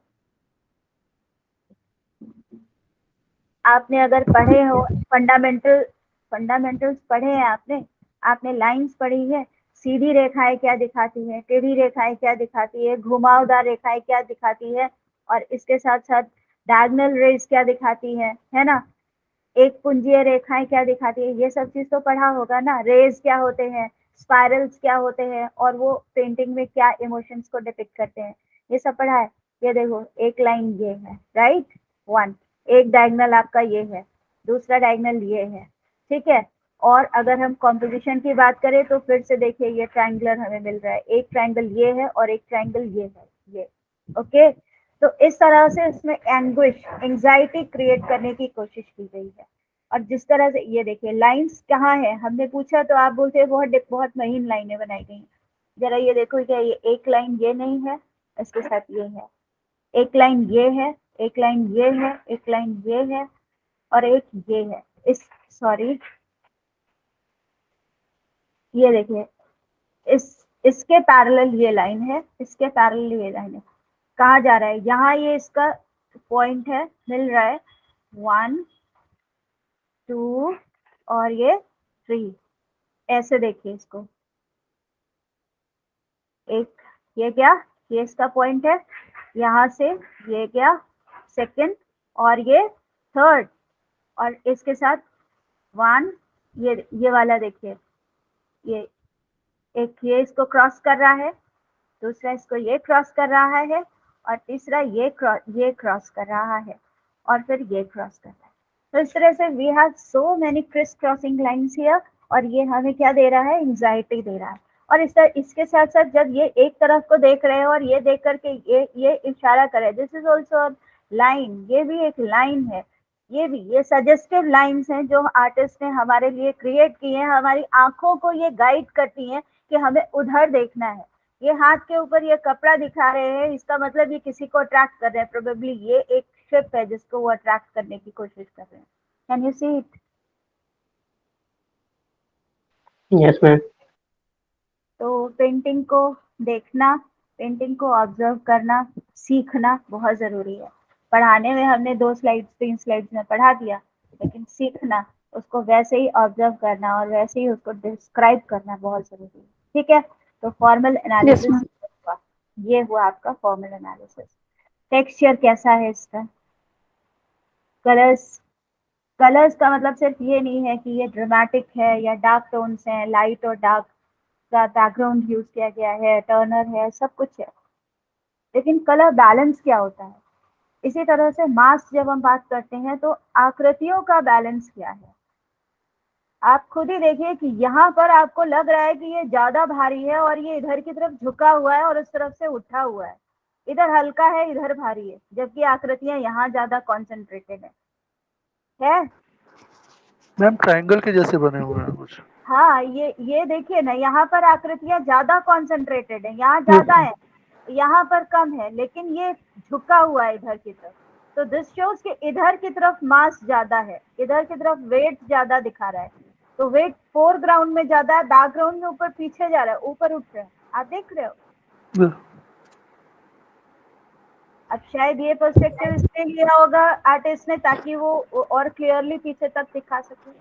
आपने अगर पढ़े हो फंडामेंटल्स पढ़े हैं आपने, आपने लाइंस पढ़ी है, सीधी रेखाएं क्या दिखाती है, टेढ़ी रेखाएं क्या दिखाती है, घुमावदार रेखाएं क्या दिखाती है, और इसके साथ साथ डायगोनल रेज क्या दिखाती है ना, एक पुंजीय रेखाएं क्या दिखाती है, ये सब चीज तो पढ़ा होगा ना, रेज क्या होते हैं, स्पाइरल्स क्या होते हैं, और वो पेंटिंग में क्या इमोशंस को डिपिक्ट करते हैं, ये सब पढ़ा है। ये देखो, एक लाइन ये है, राइट, वन, एक डायगोनल आपका ये है, दूसरा डायगोनल ये है, ठीक है। और अगर हम कॉम्पोजिशन की बात करें तो फिर से देखिए, ये ट्रायंगुलर हमें मिल रहा है, एक ट्रायंगल ये है और एक ट्रायंगल ये है, ये, ओके। तो इस तरह से इसमें एंग्विश, एंजाइटी क्रिएट करने की कोशिश की गई है। और जिस तरह से ये देखिए, लाइंस कहाँ है, हमने पूछा तो आप बोलते हैं बहुत बहुत महीन लाइनें बनाई गई हैं। जरा ये देखो, क्या ये एक लाइन ये नहीं है, इसके साथ ये है, एक लाइन ये है, एक लाइन ये है, एक लाइन ये है, और एक ये है, इस, सॉरी, ये देखिए, इस इसके पैरेलल ये लाइन है, इसके पैरेलल ये लाइन है, कहाँ जा रहा है, यहाँ ये इसका पॉइंट है, मिल रहा है, 1 2 और ये 3, ऐसे देखिए इसको, एक, ये क्या, ये इसका पॉइंट है, यहाँ से ये क्या, सेकंड, और ये थर्ड, और इसके साथ 1, ये वाला देखिए, ये एक, ये इसको क्रॉस कर रहा है, दूसरा इसको ये क्रॉस कर रहा है, और तीसरा ये क्रॉस कर रहा है, और फिर ये क्रॉस कर रहा है। तो इस तरह से we have so many criss crossing lines here, और ये हमें क्या दे रहा है, एंजाइटी दे रहा है। और इसके साथ साथ जब ये एक तरफ को देख रहे हैं और ये देख करके ये इशारा करे, दिस इज ऑल्सो लाइन, ये भी एक लाइन है, ये सजेस्टिव लाइंस हैं जो आर्टिस्ट ने हमारे लिए क्रिएट की हैं, हमारी आंखों को ये गाइड करती हैं कि हमें उधर देखना है। ये हाथ के ऊपर ये कपड़ा दिखा रहे हैं, इसका मतलब ये किसी को अट्रैक्ट कर रहे हैं। प्रोबेबली ये एक शिप है जिसको वो अट्रैक्ट करने की कोशिश कर रहे हैं। Can you see it? Yes ma'am. तो पेंटिंग को देखना, पेंटिंग को ऑब्जर्व करना, सीखना बहुत जरूरी है। पढ़ाने में हमने 2 स्लाइड्स 3 स्लाइड्स में पढ़ा दिया, लेकिन सीखना, उसको वैसे ही ऑब्जर्व करना और वैसे ही उसको डिस्क्राइब करना बहुत जरूरी है। ठीक है, तो फॉर्मल एनालिसिस ma'am. हुआ, ये हुआ आपका फॉर्मल एनालिसिस। टेक्सचर कैसा है इसका, कलर्स, कलर्स का मतलब सिर्फ ये नहीं है कि ये ड्रामेटिक है या डार्क टोन्स हैं, लाइट और डार्क का बैकग्राउंड यूज किया गया है, टर्नर है, सब कुछ है, लेकिन कलर बैलेंस क्या होता है। इसी तरह से मास जब हम बात करते हैं तो आकृतियों का बैलेंस क्या है। आप खुद ही देखिए कि यहाँ पर आपको लग रहा है कि ये ज्यादा भारी है और ये इधर की तरफ झुका हुआ है और उस तरफ से उठा हुआ है, इधर हल्का है इधर भारी है, जबकि आकृतियां यहाँ ज्यादा कॉन्सेंट्रेटेड है। मैम ट्रायंगल के जैसे बने हुए हैं कुछ। हाँ, ये देखिए ना, यहाँ पर आकृतियां ज्यादा कॉन्सेंट्रेटेड है, यहाँ ज्यादा है, यहाँ पर कम है, लेकिन ये झुका हुआ है इधर की तरफ। तो दिस शोज कि इधर की तरफ मास ज्यादा है, इधर की तरफ वेट ज्यादा दिखा रहा है। तो वेट फोरग्राउंड में ज्यादा है, बैकग्राउंड में ऊपर पीछे जा रहा है, ऊपर उठ रहा है। आप देख रहे हो? अब शायद ये पर्सपेक्टिव इसलिए लिया होगा आर्टिस्ट ने ताकि वो और क्लियरली पीछे तक दिखा सके,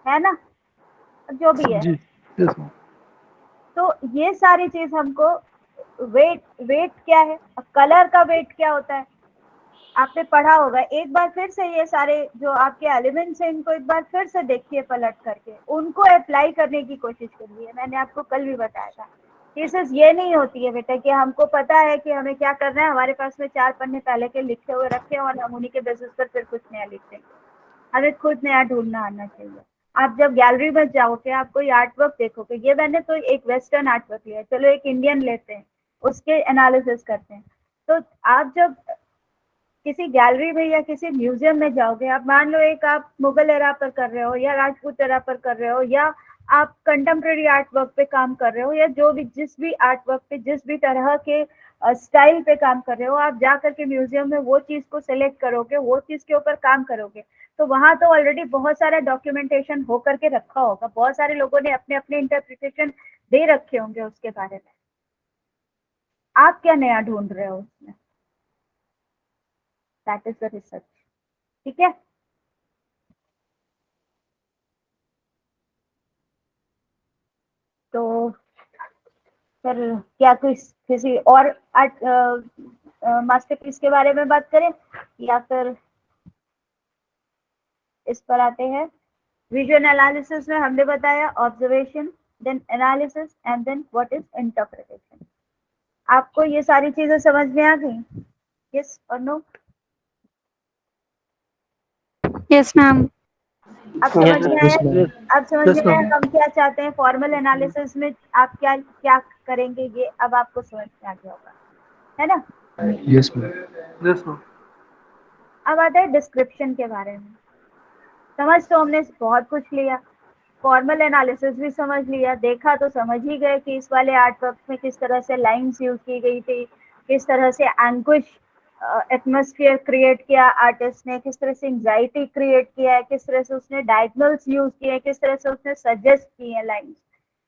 है ना, जो भी है। जी यस मैम। तो ये सारी चीज हमको, वेट क्या है, कलर का वेट क्या होता है, आपने पढ़ा होगा। एक बार फिर से ये सारे जो आपके एलिमेंट्स हैं इनको एक बार फिर से देखिए पलट करके, उनको अप्लाई करने की कोशिश करिए। मैंने आपको कल भी बताया था, थीसिस ये नहीं होती है बेटा कि हमको पता है कि हमें क्या करना है, हमारे पास में 4 पन्ने पहले के लिखे हुए रखे और हम उन्हीं के बेसिस पर फिर कुछ नया लिखते हैं। हमें खुद नया ढूंढना आना चाहिए। आप जब गैलरी में जाओगे आप कोई आर्ट वर्क देखोगे, ये मैंने तो एक वेस्टर्न आर्ट वर्क लिया है, चलो एक इंडियन लेते हैं, उसके एनालिसिस करते हैं। तो आप जब किसी गैलरी में या किसी म्यूजियम में जाओगे, आप मान लो एक आप मुगल एरा पर कर रहे हो या राजपूत एरा पर कर रहे हो या आप कंटेम्प्रेरी आर्ट वर्क पे काम कर रहे हो या जो भी जिस भी आर्ट वर्क पे जिस भी तरह के स्टाइल पे काम कर रहे हो, आप जा करके म्यूजियम में वो चीज को सिलेक्ट करोगे, वो चीज के ऊपर काम करोगे, तो वहां तो ऑलरेडी बहुत सारा डॉक्यूमेंटेशन हो करके रखा होगा, बहुत सारे लोगों ने अपने अपने इंटरप्रिटेशन दे रखे होंगे उसके बारे में। आप क्या नया ढूंढ रहे हो उसमें, दैट इज द रिसर्च। ठीक है, तो फिर क्या किसी और आर्ट मास्टरपीस के बारे में बात करें या फिर इस पर आते हैं। विजुअल एनालिसिस में हमने बताया observation, then analysis and then what is interpretation. आपको ये सारी चीजें समझ में आ गई? यस और नो? Yes ma'am. अब समझ में आया, Yes, अब समझ yes, में आया ma'am. हम क्या चाहते हैं फॉर्मल एनालिसिस में, आप क्या क्या करेंगे, ये अब आपको समझ में आ गया होगा, है ना। Yes ma'am. Yes ma'am. अब आता है डिस्क्रिप्शन के बारे में। समझ तो हमने बहुत कुछ लिया, फॉर्मल एनालिसिस भी समझ लिया, देखा तो समझ ही गए कि इस वाले आर्ट वर्क में किस तरह से लाइंस यूज की गई थी, किस तरह से एंग्विश एटमॉस्फेयर क्रिएट किया आर्टिस्ट ने, किस तरह से एंजाइटी क्रिएट किया है, किस तरह से उसने डायगोनल्स यूज किए हैं, किस तरह से उसने सजेस्ट किए हैं लाइंस,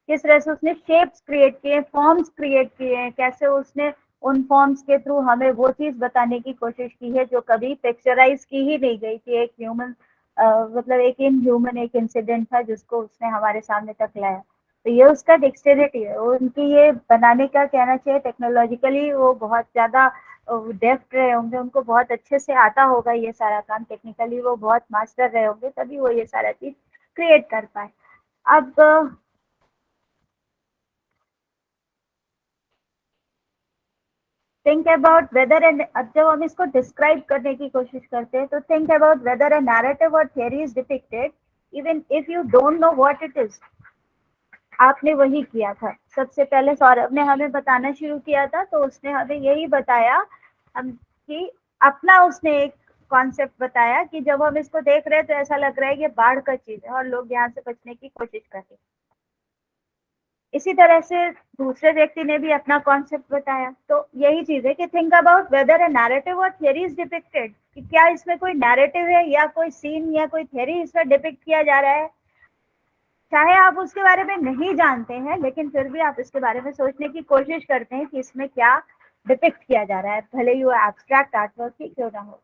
किस तरह से उसने शेप्स क्रिएट किए, फॉर्म्स क्रिएट किए हैं, कैसे उसने उन फॉर्म्स के थ्रू हमें वो चीज बताने की कोशिश की है जो कभी पिक्चराइज की ही नहीं गई थी। एक ह्यूमन मतलब एक इन ह्यूमन एक इंसिडेंट था जिसको उसने हमारे सामने तक लाया। तो ये उसका डिक्सटेरिटी है, उनकी ये बनाने का कहना चाहिए टेक्नोलॉजिकली वो बहुत ज्यादा डेफ्ट रहे होंगे, उनको बहुत अच्छे से आता होगा ये सारा काम, टेक्निकली वो बहुत मास्टर रहे होंगे, तभी वो ये सारा चीज क्रिएट कर पाए। अब थिंक अबाउट वेदर एंड, अब जब हम इसको डिस्क्राइब करने की कोशिश करते हैं तो think about whether a narrative or theory is depicted even if you don't know what it is. आपने वही किया था सबसे पहले, सौरभ ने हमें बताना शुरू किया था, तो उसने हमें यही बताया हम कि अपना उसने एक कॉन्सेप्ट बताया कि जब हम इसको देख रहे हैं तो ऐसा लग रहा है कि बाढ़ का चीज है और लोग यहाँ से बचने की कोशिश कर रहे हैं। इसी तरह से दूसरे व्यक्ति ने भी अपना कॉन्सेप्ट बताया। तो यही चीज है कि think about whether a narrative or theory is depicted, कि क्या इसमें कोई नैरेटिव है या कोई सीन या कोई थियरी इसमें डिपिक्ट किया जा रहा है। चाहे आप उसके बारे में नहीं जानते हैं, लेकिन फिर भी आप इसके बारे में सोचने की कोशिश करते हैं कि इसमें क्या डिपिक्ट किया जा रहा है, भले ही वो एब्स्ट्रैक्ट आर्टवर्क ही क्यों ना हो।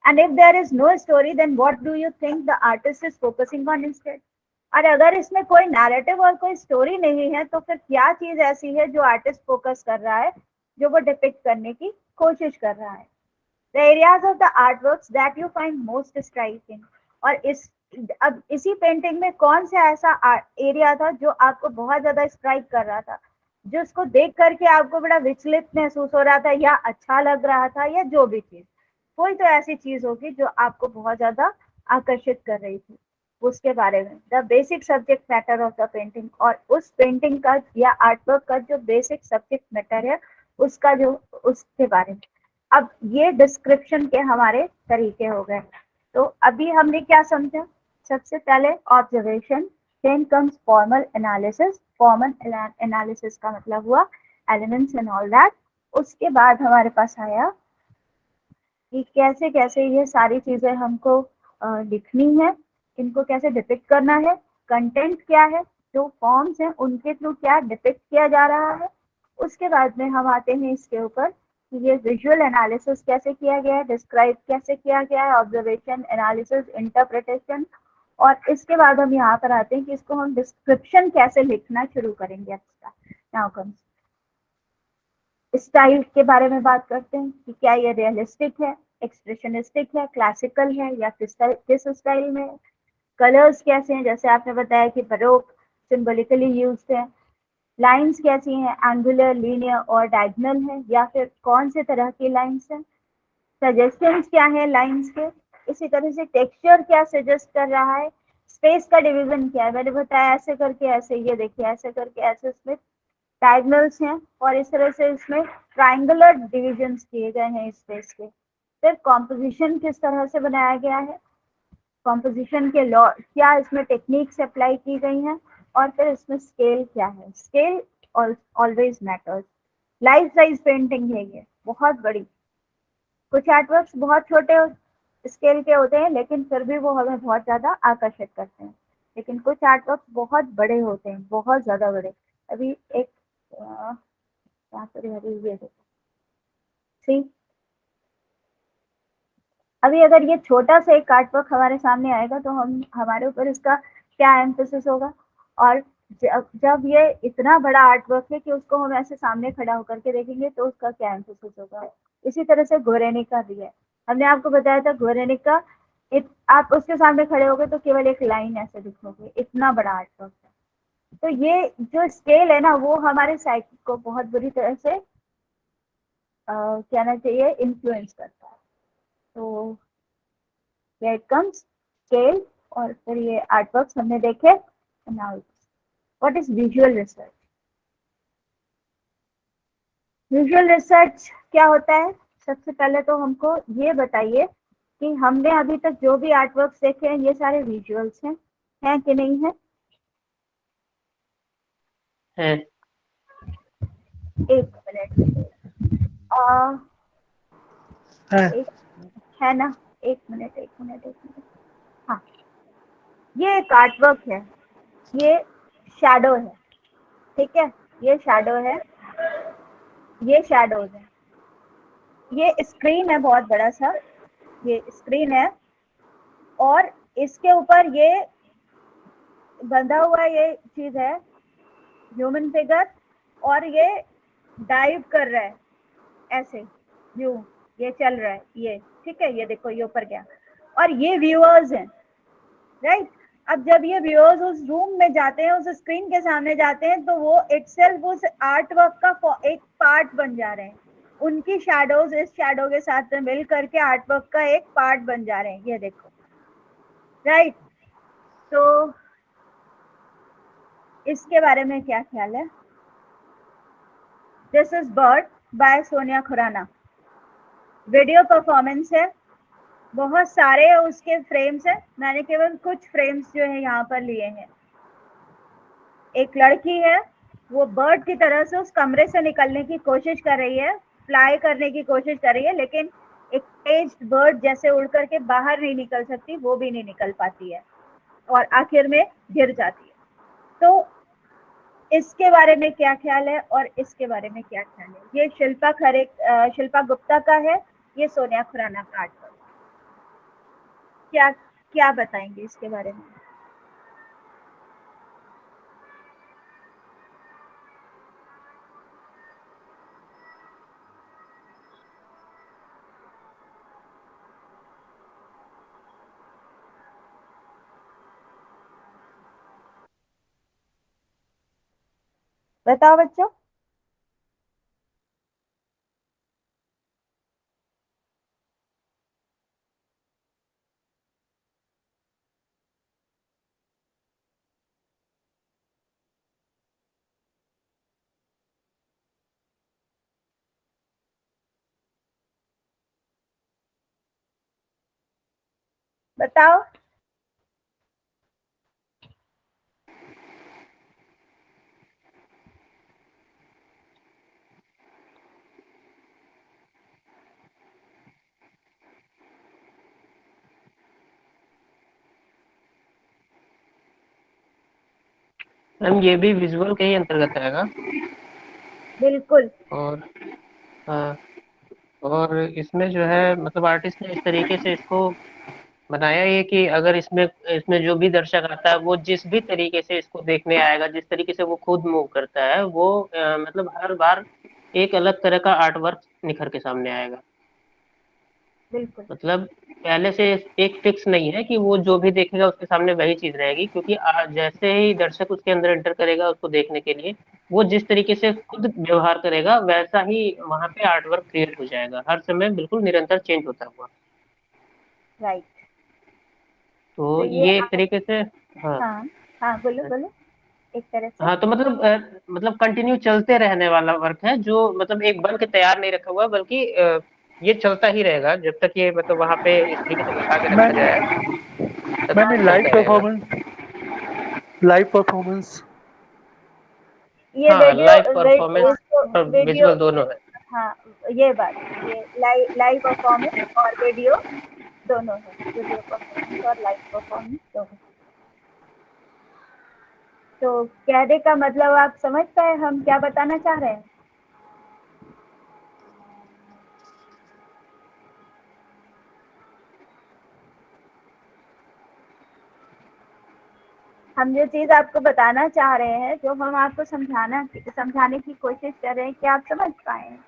And if there is no story, then what do you think the artist is focusing on instead? और अगर इसमें कोई नैरेटिव और कोई स्टोरी नहीं है, तो फिर क्या चीज ऐसी है जो आर्टिस्ट फोकस कर रहा है, जो वो डिपिक्ट करने की कोशिश कर रहा है? The areas of the artworks that you find most striking. और अब इसी पेंटिंग में कौन सा ऐसा एरिया था जो आपको बहुत ज्यादा स्ट्राइक कर रहा था, जो उसको देख करके आपको बड़ा विचलित महसूस हो रहा था या अच्छा लग रहा था, या जो भी चीज, कोई तो ऐसी चीज होगी जो आपको बहुत ज्यादा आकर्षित कर रही थी उसके बारे में। The basic subject matter of the painting, और उस पेंटिंग का या आर्टवर्क का जो बेसिक सब्जेक्ट मैटर है उसका, जो उसके बारे में। अब ये डिस्क्रिप्शन के हमारे तरीके हो गए। तो अभी हमने क्या समझा? सबसे पहले observation, then comes formal analysis. Formal analysis का मतलब हुआ एलिमेंट्स एंड ऑल दैट। उसके बाद हमारे पास आया कि कैसे कैसे ये सारी चीजें हमको लिखनी है, इनको कैसे डिपिक्ट करना है, कंटेंट क्या है, जो फॉर्म्स हैं उनके थ्रू क्या डिपिक्ट किया जा रहा है। उसके बाद में हम आते हैं इसके ऊपर कि ये विजुअल एनालिसिस कैसे किया गया है, डिस्क्राइब कैसे किया गया है, ऑब्जर्वेशन, एनालिसिस, इंटरप्रिटेशन। और इसके बाद हम यहाँ पर आते हैं कि इसको हम डिस्क्रिप्शन कैसे लिखना शुरू करेंगे। अच्छा, नाउ कम्स स्टाइल के बारे में बात करते हैं कि क्या ये रियलिस्टिक है, एक्सप्रेशनिस्टिक है, क्लासिकल है, या किस स्टाइल में। कलर्स कैसे हैं, जैसे आपने बताया कि बरोक सिंबॉलिकली यूज्ड है। लाइंस कैसी हैं, एंगुलर, लीनियर और डायगोनल है, या फिर कौन से तरह की लाइंस हैं। सजेशंस क्या है लाइंस के। इसी तरह से टेक्सचर क्या सजेस्ट कर रहा है। स्पेस का डिवीजन क्या है, मैंने बताया ऐसे करके ऐसे, ये देखिए ऐसे करके ऐसे, इसमें डायगोनल्स हैं, और इस तरह से इसमें ट्राइंगुलर डिविजन्स किए गए हैं स्पेस के। फिर कॉम्पोजिशन किस तरह से बनाया गया है, कॉम्पोजिशन के लॉ क्या इसमें टेक्निक्स अप्लाई की गई हैं, और फिर इसमें स्केल क्या है। Scale always matters. Life size painting है ये, बहुत बड़ी। कुछ आर्टवर्क्स बहुत छोटे स्केल के होते हैं, लेकिन फिर भी वो हमें बहुत ज्यादा आकर्षित करते हैं। लेकिन कुछ आर्टवर्क्स बहुत बड़े होते हैं, बहुत ज्यादा बड़े। अभी एक यहाँ पर ये देखो, सी, अभी अगर ये छोटा सा एक आर्टवर्क हमारे सामने आएगा तो हमारे ऊपर इसका क्या एम्फेसिस होगा। और जब ये इतना बड़ा आर्टवर्क है कि उसको हम ऐसे सामने खड़ा होकर के देखेंगे तो उसका क्या एम्फेसिस होगा। इसी तरह से गोरेनिका भी है। हमने आपको बताया था गोरेनिका, आप उसके सामने खड़े होगे तो केवल एक लाइन ऐसे दिखोगे, इतना बड़ा आर्टवर्क है। तो ये जो स्केल है ना, वो हमारे साइकिल को बहुत बुरी तरह से कहना चाहिए इन्फ्लुएंस करता है। तो here comes scale, और फिर ये आर्टवर्क्स हमने देखे। Now what is visual research. Visual research क्या होता है? सबसे पहले तो हमको ये बताइए कि हमने अभी तक जो भी आर्टवर्क्स देखे हैं ये सारे विजुअल्स हैं कि नहीं है? है। एक मिनट, है ना, एक मिनट। हाँ, ये एक आर्टवर्क है, ये शैडो है, ठीक है, ये शैडो है, ये शैडोज है। ये स्क्रीन है बहुत बड़ा सा, ये स्क्रीन है, और इसके ऊपर ये बंधा हुआ ये चीज है, ह्यूमन फिगर, और ये डाइव कर रहा है ऐसे, यूं ये चल रहा है ये, ठीक है, ये देखो ये ऊपर गया, और ये व्यूअर्स हैं, राइट। अब जब ये व्यूअर्स उस रूम में जाते हैं, उस स्क्रीन के सामने जाते हैं, तो वो इटसेल्फ उस आर्टवर्क का एक पार्ट बन जा रहे हैं। उनकी शैडोज इस शैडो के साथ में मिल करके आर्टवर्क का एक पार्ट बन जा रहे हैं, ये देखो, राइट। तो इसके बारे में क्या ख्याल है? This is bird by Sonia Khurana. Video performance है, बहुत सारे उसके फ्रेम्स हैं, मैंने केवल कुछ फ्रेम्स जो है यहाँ पर लिए हैं। एक लड़की है वो बर्ड की तरह से उस कमरे से निकलने की कोशिश कर रही है, फ्लाई करने की कोशिश कर रही है, लेकिन एक केज्ड बर्ड जैसे उड़ करके बाहर नहीं निकल सकती, वो भी नहीं निकल पाती है और आखिर में गिर जाती है। तो इसके बारे में क्या ख्याल है और इसके बारे में क्या ख्याल है? ये शिल्पा गुप्ता का है, ये सोनिया खुराना का आर्टवर्क। क्या क्या बताएंगे इसके बारे में? बताओ बच्चों। बताओ। मैम ये भी विजुअल के ही अंतर्गत आएगा। बिल्कुल। और हाँ, और इसमें जो है मतलब आर्टिस्ट ने इस तरीके से इसको बनाया ये कि अगर इसमें इसमें जो भी दर्शक आता है वो जिस भी तरीके से इसको देखने आएगा, जिस तरीके से वो खुद मूव करता है, वो मतलब हर बार एक अलग तरह का आर्ट वर्क निखर के सामने आएगा। बिल्कुल। मतलब पहले से एक फिक्स नहीं है कि वो जो भी देखेगा उसके सामने वही चीज रहेगी, क्योंकि जैसे ही दर्शक उसके अंदर एंटर करेगा उसको देखने के लिए, वो जिस तरीके से खुद व्यवहार करेगा वैसा ही वहां पे आर्ट वर्क क्रिएट हो जाएगा, हर समय बिल्कुल निरंतर चेंज होता हुआ। राइट। तो तो ये ये एक तरीके से हाँ। हाँ, हाँ, बोलो बोलो। एक तरह से। हाँ तो मतलब मतलब कंटिन्यू चलते रहने वाला वर्क है, जो मतलब एक बन के तैयार नहीं रखा हुआ, बल्कि ये चलता ही रहेगा जब तक ये मतलब वहां पे इस तरीके से बिठा के रखा मैम जाए, तब मैम तक ये ये लाइव चलता रहेगा। Performance, live performance. ये हाँ, वीडियो लाइव परफॉर्मेंस इसको और वीडियो। विजुअल दोनों है। हाँ, ये बात, ये लाइव परफॉर्मेंस और वीडियो दोनों है। वीडियो परफॉर्मेंस और लाइव परफॉर्मेंस दोनों। तो कहने का मतलब आप समझ पाए हम क्या बताना चाह रहे हैं? हम जो चीज आपको बताना चाह रहे हैं, जो हम आपको समझाने की कोशिश कर रहे हैं, क्या आप समझ पाए हैं?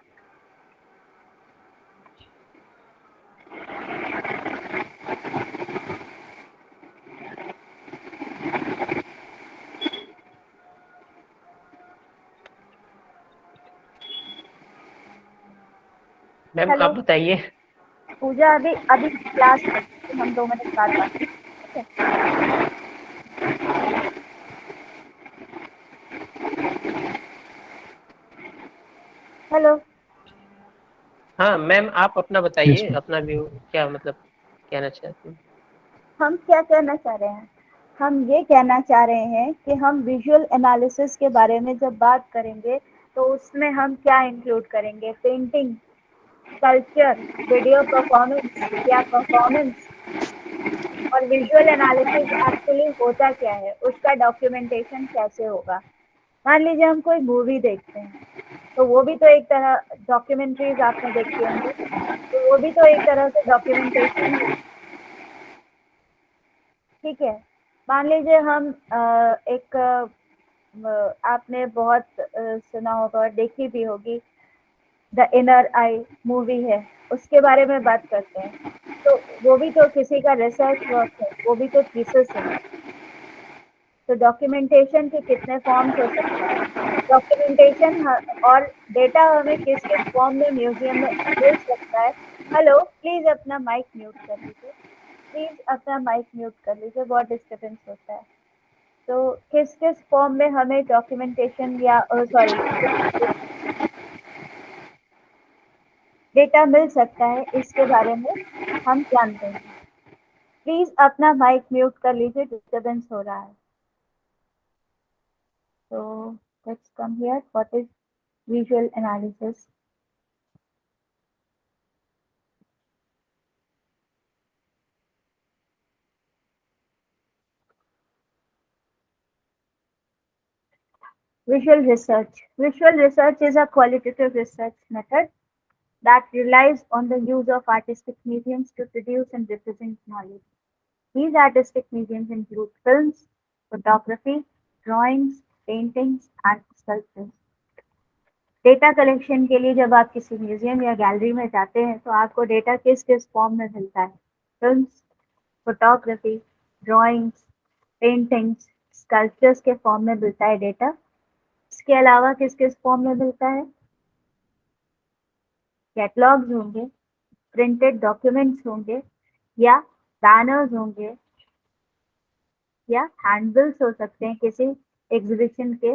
मैम आप हेलो बताइए। पूजा, अभी अभी क्लास में, हम 2 मिनट बाद बात करें, ठीक है? हेलो। हाँ मैम आप अपना यस बताइए, मैम। अपना व्यू क्या मतलब कहना चाहते हैं। हम क्या कहना चाह रहे हैं? हम ये कहना चाह रहे हैं कि हम विजुअल एनालिसिस के बारे में जब बात करेंगे, तो उसमें हम क्या इंक्लूड करेंगे? पेंटिंग, कल्चर, वीडियो परफॉर्मेंस या परफॉर्मेंस। और विजुअल एनालिसिस एक्चुअली होता क्या है, उसका डॉक्यूमेंटेशन कैसे होगा? मान लीजिए हम कोई मूवी देखते हैं, तो वो भी तो एक तरह, डॉक्यूमेंट्रीज आपने देखी होंगी, तो वो भी तो एक तरह से डॉक्यूमेंटेशन ही है। ठीक है। मान लीजिए हम एक आपने बहुत सुना होगा और देखी भी होगी, द इनर आई मूवी है, उसके बारे में बात करते हैं, तो वो भी तो किसी का रिसर्च वर्क है, वो भी तो थीसिस है। तो डॉक्यूमेंटेशन के कितने फॉर्म्स हो सकते हैं? डॉक्यूमेंटेशन और डेटा हमें किस किस फॉर्म में म्यूजियम में मिल सकता है? हेलो, प्लीज अपना माइक म्यूट कर लीजिए। प्लीज अपना माइक म्यूट कर लीजिए, बहुत डिस्टर्बेंस होता है। तो किस किस फॉर्म में हमें डॉक्यूमेंटेशन या सॉरी डेटा मिल सकता है, इसके बारे में हम जानते हैं। प्लीज अपना माइक म्यूट कर लीजिए, डिस्टर्बेंस हो रहा है। तो let's come here. What is visual analysis? Visual research. Visual research is a qualitative research method that relies on the use of artistic mediums to produce and represent knowledge. These artistic mediums include films, photography, drawings, paintings, and sculptures. Data collection के लिए जब आप किसी museum या gallery में जाते हैं तो आपको डेटा किस किस फॉर्म में मिलता है? Films, photography, drawings, paintings, sculptures के फॉर्म में मिलता है डेटा। इसके अलावा किस किस फॉर्म में मिलता है? कैटलॉग्स होंगे, प्रिंटेड डॉक्यूमेंट्स होंगे, या बैनर्स होंगे, या हैंडबिल्स हो सकते हैं किसी एग्जीबिशन के,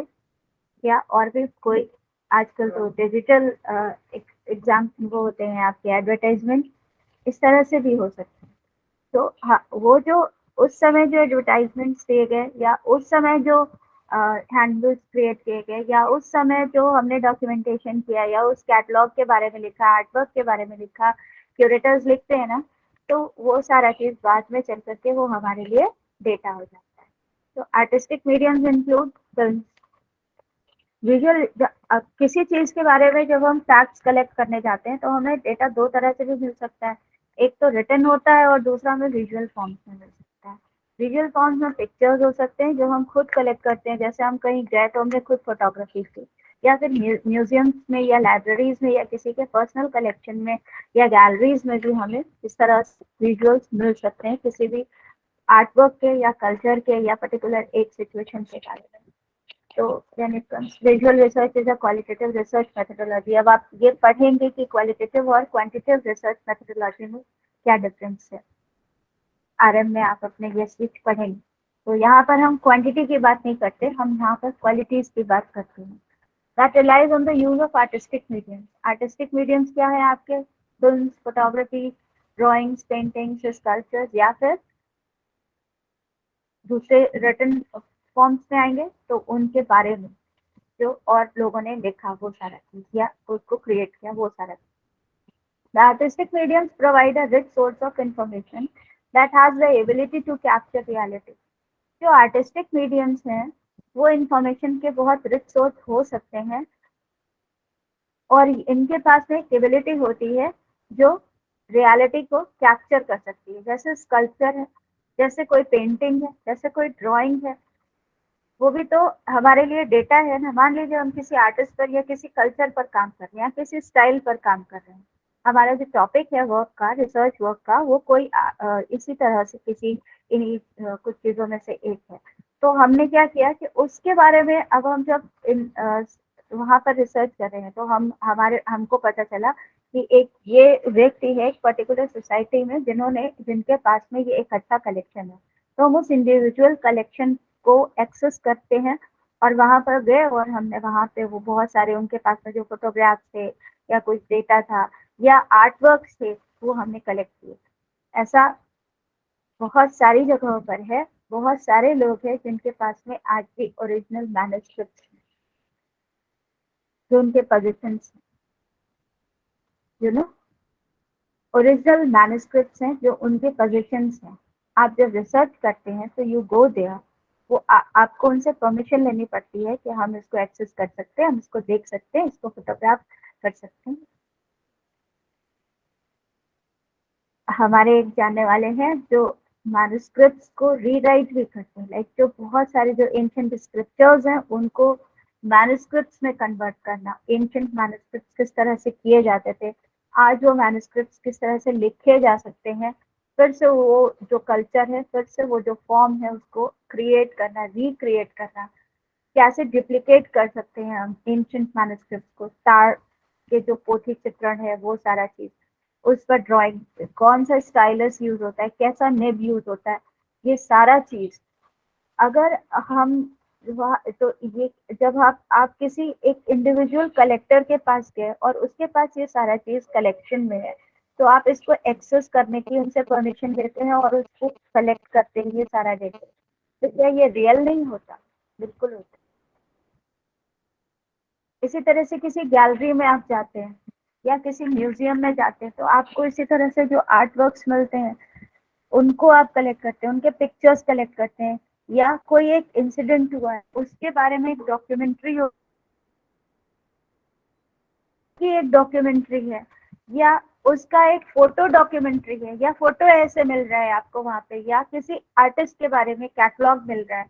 या और भी कोई आजकल तो डिजिटल एग्जाम वो होते हैं आपके एडवर्टाइजमेंट, इस तरह से भी हो सकते हैं। तो हाँ, वो जो उस समय जो एडवर्टाइजमेंट्स दिए गए, या उस समय जो हैंडबिल्स क्रिएट किए गए, या उस समय जो हमने डॉक्यूमेंटेशन किया, या उस कैटलॉग के बारे में लिखा, आर्टवर्क के बारे में लिखा, क्यूरेटर्स लिखते हैं ना, तो वो सारा चीज बाद में चल करके वो हमारे लिए डेटा हो जाता है। तो artistic mediums include film, visual. किसी चीज के बारे में जब हम फैक्ट्स कलेक्ट करने जाते हैं तो हमें डेटा दो तरह से भी मिल सकता है, एक तो रिटन होता है और दूसरा हमें विजुअल फॉर्म्स में मिल सकता है। विजुअल फॉर्म्स में पिक्चर्स हो सकते हैं जो हम खुद कलेक्ट करते हैं, जैसे हम कहीं गए तो हमने खुद फोटोग्राफी की, या फिर म्यूजियम्स में या लाइब्रेरीज में या किसी के पर्सनल कलेक्शन में या गैलरीज में भी हमें इस तरह विजुअल्स मिल सकते हैं किसी भी आर्टवर्क के या कल्चर के या पर्टिकुलर एक सिचुएशन के बारे में। तो when it comes visual research is a qualitative research methodology। अब आप ये पढ़ेंगे कि क्वालिटेटिव और क्वांटिटेटिव रिसर्च मेथोडोलॉजी में क्या डिफरेंस है। आरएम में आप अपने ये स्विच पढ़ेंगे, तो यहाँ पर हम क्वांटिटी की बात नहीं करते, हम यहाँ पर क्वालिटीज की बात करते हैं। That relies on the use of artistic mediums। Artistic mediums क्या है आपके? Film, photography, drawings, paintings, sculptures, या फिर दूसरे रिटन फॉर्म्स में आएंगे तो उनके बारे में जो और लोगों ने लिखा वो सारा चीज, या उसको क्रिएट किया वो सारा चीज। The artistic mediums provide a rich source of information that has the ability to capture reality। जो आर्टिस्टिक मीडियम्स हैं वो इंफॉर्मेशन के बहुत रिच सोर्स हो सकते हैं, और इनके पास में एक एबिलिटी होती है जो रियलिटी को कैप्चर कर सकती है। जैसे स्कल्पचर है, जैसे कोई पेंटिंग है, जैसे कोई ड्राइंग है, वो भी तो हमारे लिए डेटा है ना। मान लीजिए हम किसी आर्टिस्ट पर या किसी कल्चर पर काम कर रहे हैं या किसी स्टाइल पर काम कर रहे हैं, हमारा जो टॉपिक है वर्क का, रिसर्च वर्क का, वो कोई इसी तरह से किसी इन्हीं कुछ चीजों में से एक है। तो हमने क्या किया कि उसके बारे में अब हम जब वहां पर रिसर्च कर रहे हैं तो हमको पता चला कि एक ये व्यक्ति है एक पर्टिकुलर सोसाइटी में जिनके पास में ये इकट्ठा कलेक्शन है, तो हम उस इंडिविजुअल कलेक्शन को एक्सेस करते हैं और वहां पर गए और हमने वहां पे वो बहुत सारे उनके पास में जो फोटोग्राफ थे या कुछ डेटा था या आर्ट वर्क थे वो हमने कलेक्ट किए। ऐसा बहुत सारी जगहों पर है, बहुत सारे लोग हैं जिनके पास में आज भी ओरिजिनल मैन्युस्क्रिप्ट जो उनके पोजीशंस ओरिजिनल मैन्युस्क्रिप्ट्स हैं जो उनके पोजीशंस हैं। आप जब रिसर्च करते हैं तो यू गो देयर, वो आपको उनसे परमिशन लेनी पड़ती है कि हम इसको एक्सेस कर सकते हैं, हम इसको देख सकते हैं, इसको फोटोग्राफ कर सकते हैं। हमारे एक जानने वाले हैं जो मैन्युस्क्रिप्ट्स को रीराइट भी करते हैं, लाइक जो बहुत सारे जो एंशिएंट स्क्रिप्चर्स हैं उनको मैन्युस्क्रिप्ट्स में कन्वर्ट करना। एंशिएंट मैन्युस्क्रिप्ट्स किस तरह से किए जाते थे, आज वो मैन्युस्क्रिप्ट्स किस तरह से लिखे जा सकते हैं, फिर से वो जो कल्चर है, फिर से वो जो फॉर्म है उसको क्रिएट करना, रिक्रिएट करना, कैसे डुप्लीकेट कर सकते हैं हम एंशिएंट मैन्युस्क्रिप्ट्स को। तार के जो पोथी चित्रण है वो सारा चीज, उस पर ड्राइंग, कौन सा स्टाइलस यूज होता है, कैसा निब यूज होता है, ये सारा चीज अगर हम तो ये जब आप किसी एक इंडिविजुअल कलेक्टर के पास गए और उसके पास ये सारा चीज कलेक्शन में है तो आप इसको एक्सेस करने की उनसे परमिशन देते हैं और उसको कलेक्ट करते हैं ये सारा डेटा। तो क्या ये रियल नहीं होता? बिल्कुल होता। इसी तरह से किसी गैलरी में आप जाते हैं या किसी म्यूजियम में जाते हैं तो आपको इसी तरह से जो आर्ट वर्क्स मिलते हैं उनको आप कलेक्ट करते हैं, उनके पिक्चर्स कलेक्ट करते हैं, या कोई एक इंसिडेंट हुआ है उसके बारे में एक डॉक्यूमेंट्री हो की एक डॉक्यूमेंट्री है, या उसका एक फोटो डॉक्यूमेंट्री है, या फोटो ऐसे मिल रहा है आपको वहां पे, या किसी आर्टिस्ट के बारे में कैटलॉग मिल रहा है,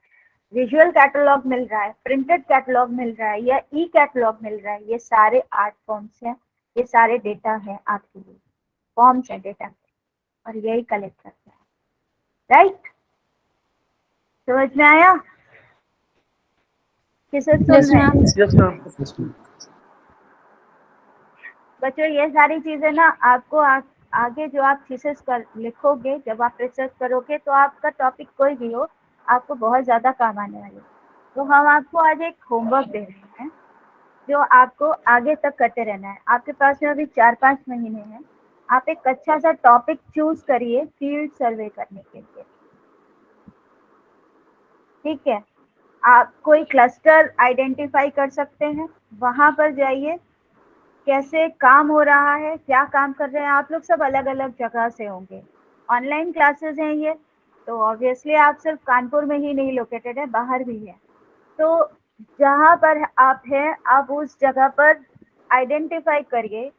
विजुअल कैटलॉग मिल रहा है, प्रिंटेड कैटलॉग मिल रहा है, या ई कैटलॉग मिल रहा है। ये सारे आर्ट फॉर्म्स हैं, ये सारे डेटा है आपके लिए, फॉर्म्स है डेटा के, और यही कलेक्ट करता है। राइट, समझ में आया? किसे सुन यस रहे हैं? मैम। Yes ma'am. बच्चों ये सारी चीजें ना आपको आगे जो आप थीसिस कर लिखोगे, जब आप रिसर्च करोगे, तो आपका टॉपिक कोई भी हो, आपको बहुत ज्यादा काम आने वाली है। तो हम आपको आज एक होमवर्क दे रहे हैं जो आपको आगे तक करते रहना है। आपके पास में अभी 4-5 महीने हैं। आप एक अच्छा सा टॉपिक चूज करिए फील्ड सर्वे करने के लिए, ठीक है? आप कोई क्लस्टर आइडेंटिफाई कर सकते हैं, वहां पर जाइए, कैसे काम हो रहा है, क्या काम कर रहे हैं। आप लोग सब अलग अलग जगह से होंगे, ऑनलाइन क्लासेस हैं ये, तो ऑब्वियसली आप सिर्फ कानपुर में ही नहीं लोकेटेड है, बाहर भी है। तो जहाँ पर आप हैं, आप उस जगह पर आइडेंटिफाई करिए।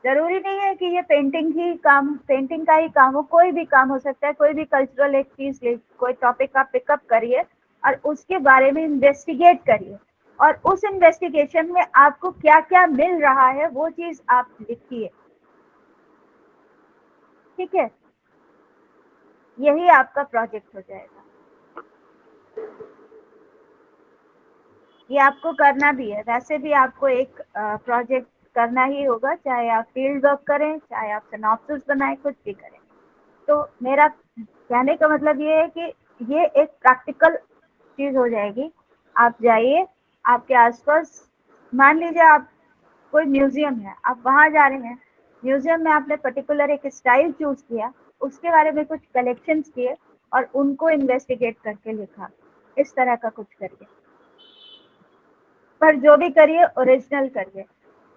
जरूरी नहीं है कि ये पेंटिंग का ही काम हो, कोई भी काम हो सकता है, कोई भी कल्चरल एक चीज ले, कोई टॉपिक आप पिकअप करिए और उसके बारे में इन्वेस्टिगेट करिए, और उस इन्वेस्टिगेशन में आपको क्या क्या मिल रहा है वो चीज आप लिखिए, ठीक है? यही आपका प्रोजेक्ट हो जाएगा। ये आपको करना भी है, वैसे भी आपको एक प्रोजेक्ट करना ही होगा, चाहे आप फील्ड वर्क करें, चाहे आप सिनॉप्सिस बनाएं, कुछ भी करें। तो मेरा कहने का मतलब ये है कि ये एक प्रैक्टिकल चीज हो जाएगी। आप जाइए, आपके आसपास, मान लीजिए आप कोई म्यूजियम है, आप वहां जा रहे हैं, म्यूजियम में आपने पर्टिकुलर एक स्टाइल चूज किया, उसके बारे में कुछ कलेक्शंस किए और उनको इन्वेस्टिगेट करके लिखा, इस तरह का कुछ करिए। पर जो भी करिए ओरिजिनल करिए।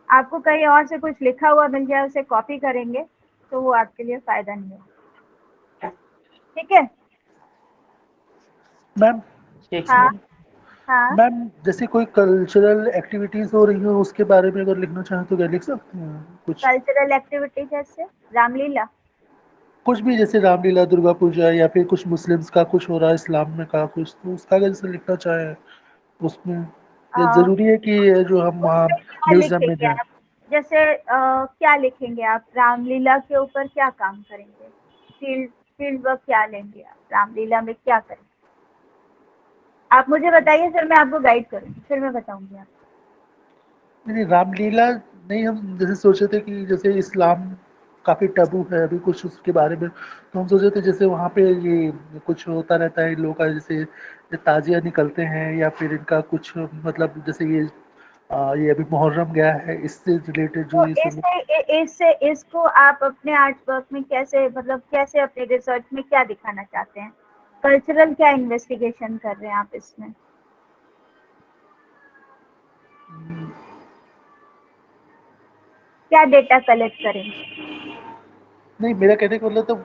आपको कहीं और से कुछ लिखा हुआ मिल जाए, उसे कॉपी करेंगे तो वो आपके लिए फायदा नहीं होगा, ठीक है? मैम ठीक हाँ है। हाँ, मैम जैसे कोई कल्चरल एक्टिविटीज हो रही हो उसके बारे में अगर लिखना चाहें तो क्या लिख सकते हैं कुछ? कल्चरल एक्टिविटी जैसे रामलीला। कुछ भी, जैसे रामलीला, दुर्गा पूजा, या फिर कुछ मुस्लिम्स का कुछ हो रहा है, इस्लाम में का कुछ, तो उसका अगर जैसे लिखना चाहें उसमें, ये आ, जरूरी है कि ये जो हम वहाँ उसमें क्या म्यूजियम में लिखेंगे जाएं? आप? जैसे क्या लिखेंगे आप? रामलीला के ऊपर क्या काम करेंगे? फील्ड वर्क क्या लेंगे आप? रामलीला में क्या करेंगे आप? मुझे बताइए, फिर मैं आपको गाइड करूँगी, फिर मैं बताऊंगी आपको। नहीं, रामलीला नहीं, हम जैसे सोचे थे कि जैसे इस्लाम काफी टबू है अभी कुछ उसके बारे में, तो हम सोचे थे जैसे वहाँ पे ये कुछ होता रहता है इन लोगों का, जैसे ये ताजिया निकलते हैं या फिर इनका कुछ मतलब जैसे ये अभी मुहर्रम गया है, इससे रिलेटेड जो तो ये सब। इसको आप अपने आर्ट वर्क में कैसे, मतलब कैसे अपने रिसर्च में क्या दिखाना चाहते हैं? कल्चरल क्या इन्वेस्टिगेशन कर रहे हैं आप इसमें? क्या डेटा कलेक्ट करेंगे? नहीं, मेरा कहने का मतलब तो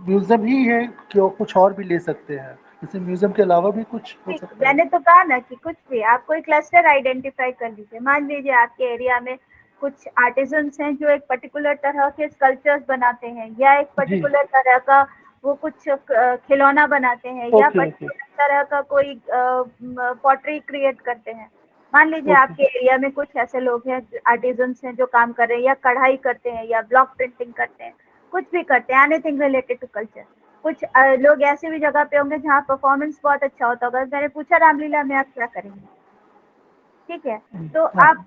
म्यूजियम ही है कि कुछ और भी ले सकते हैं, जैसे म्यूजियम के अलावा भी कुछ हो सकता है? मैंने तो कहा ना कि कुछ भी, आप कोई क्लस्टर आइडेंटिफाई कर लीजिए। मान लीजिए आपके एरिया में कुछ आर्टिजन्स हैं जो एक पर्टिकुलर तरह के स्कल्पचर्स बनाते हैं, या एक जी। पर्टिकुलर तरह का वो कुछ खिलौना बनाते हैं, या ओके ओके पर्टिकुलर तरह का कोई पॉटरी क्रिएट करते हैं। मान लीजिए ओके। आपके एरिया में कुछ ऐसे लोग हैं, आर्टिजन्स हैं जो काम कर रहे हैं, या कढ़ाई करते हैं, या ब्लॉक प्रिंटिंग करते हैं, कुछ भी करते हैं, एनीथिंग रिलेटेड टू कल्चर। कुछ लोग ऐसे भी जगह पे होंगे जहाँ परफॉर्मेंस बहुत अच्छा होता होगा। मैंने पूछा रामलीला में आप क्या करेंगे, ठीक है? तो हाँ। आप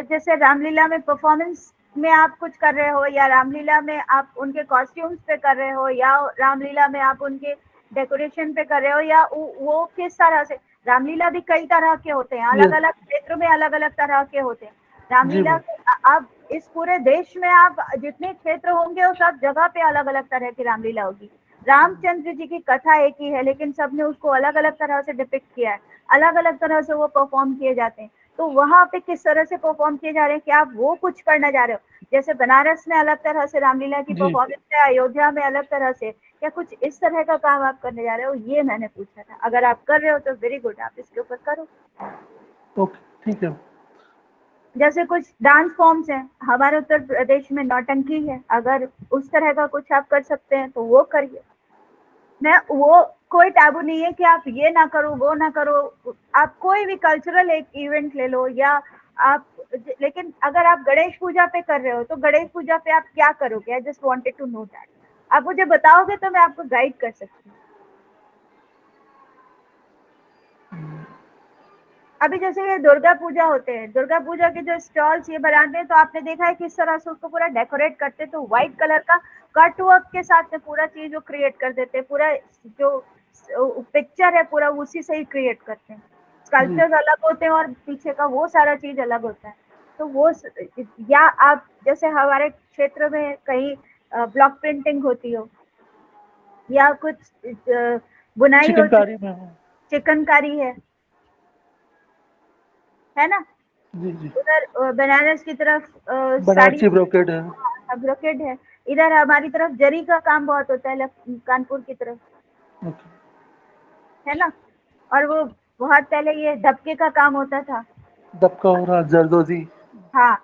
जैसे रामलीला में परफॉर्मेंस में आप कुछ कर रहे हो, या रामलीला में आप उनके कॉस्ट्यूम्स पे कर रहे हो, या रामलीला में आप उनके डेकोरेशन पे कर रहे हो, या वो किस तरह से। रामलीला भी कई तरह के होते हैं, अलग यस। अलग क्षेत्र में अलग अलग तरह के होते हैं जी रामलीला मैम। के। अब इस पूरे देश में आप जितने क्षेत्र होंगे उस सब जगह पे अलग अलग तरह की रामलीला होगी। रामचंद्र जी की कथा एक ही है, लेकिन सबने उसको अलग अलग तरह से डिपिक्ट किया है, अलग अलग तरह से वो परफॉर्म किए जाते हैं। तो वहां पे किस तरह से परफॉर्म किए जा रहे हैं, क्या आप वो कुछ करना जा रहे हो? जैसे बनारस में अलग तरह से रामलीला की जी। परफॉर्मेंस है, अयोध्या में अलग तरह से, क्या कुछ इस तरह का काम आप करने जा रहे हो, ये मैंने पूछा था। अगर आप कर रहे हो तो वेरी गुड, आप इसके ऊपर करो। ओके, ठीक है। जैसे कुछ डांस फॉर्म्स हैं, हमारे उत्तर प्रदेश में नौटंकी है, अगर उस तरह का कुछ आप कर सकते हैं तो वो करिए। मैं वो कोई टैबू नहीं है कि आप ये ना करो वो ना करो। आप कोई भी कल्चरल एक इवेंट ले लो, या आप, लेकिन अगर आप गणेश पूजा पे कर रहे हो तो गणेश पूजा पे आप क्या करोगे? I just wanted to know that. आप मुझे बताओगे तो मैं आपको गाइड कर सकती हूँ। अभी जैसे ये दुर्गा पूजा होते हैं, दुर्गा पूजा के जो स्टॉल्स ये बनाते हैं, तो आपने देखा है किस तरह से उसको पूरा डेकोरेट करते हैं, तो व्हाइट कलर का कट वर्क के साथ में पूरा चीज वो क्रिएट कर देते हैं, पूरा जो पिक्चर है पूरा उसी से ही क्रिएट करते हैं। स्कल्पचर्स अलग होते हैं और पीछे का वो सारा चीज अलग होता है। तो वो या आप जैसे हमारे क्षेत्र में कहीं ब्लॉक प्रिंटिंग होती हो, या कुछ बुनाई होती, चिकनकारी में हूँ। चिकनकारी है ना, जी जी। उधर बनारस की तरफ साड़ी, बनारसी ब्रोकेड है। ब्रोकेड है। इधर हमारी तरफ जरी का काम बहुत होता है, कानपुर की तरफ, ओके। है ना। और वो बहुत पहले ये दबके का काम होता था। दबका हो रहा, जरदोजी। हाँ,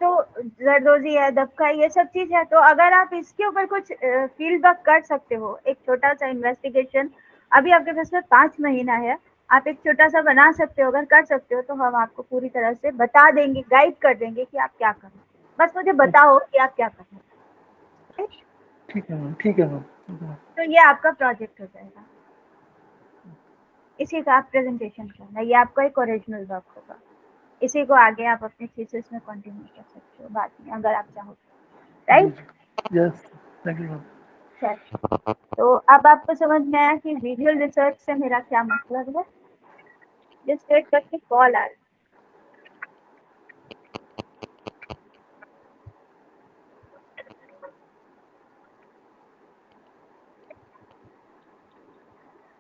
तो जरदोजी है, दबका, ये सब चीज है। तो अगर आप इसके ऊपर कुछ फील्ड वर्क कर सकते हो, एक छोटा सा इन्वेस्टिगेशन, अभी आपके पास में 5 महीना है, आप एक छोटा सा बना सकते हो, अगर कर सकते हो तो हम आपको पूरी तरह से बता देंगे, गाइड कर देंगे कि आप क्या करें। बस मुझे बताओ कि आप क्या करना है। ठीक है मैम, ठीक है मैम। तो ये आपका प्रोजेक्ट हो जाएगा, इसी का आप प्रेजेंटेशन करना, ये आपका एक ओरिजिनल वर्क होगा। इसी को आगे आप अपने थीसिस में कंटिन्यू कर सकते हो बाद में, अगर आप चाहो, right? Yes, thank you ma'am. तो अब आपको समझ में आया कि विजुअल रिसर्च से मेरा क्या मतलब है। जस्ट वेट करके कॉल आ रहा है।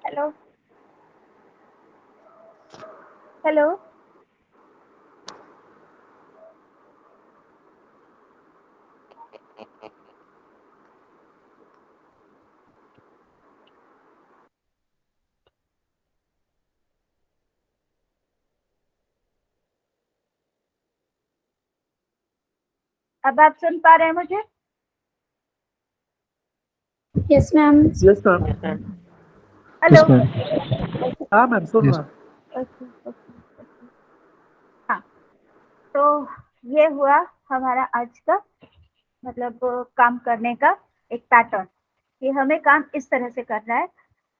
हेलो हेलो, अब आप सुन पा रहे हैं मुझे? Yes ma'am. Yes ma'am. Hello. हाँ मैम, सुन रहा। Okay okay. हाँ, तो ये हुआ हमारा आज का मतलब काम करने का एक पैटर्न, कि हमें काम इस तरह से करना है।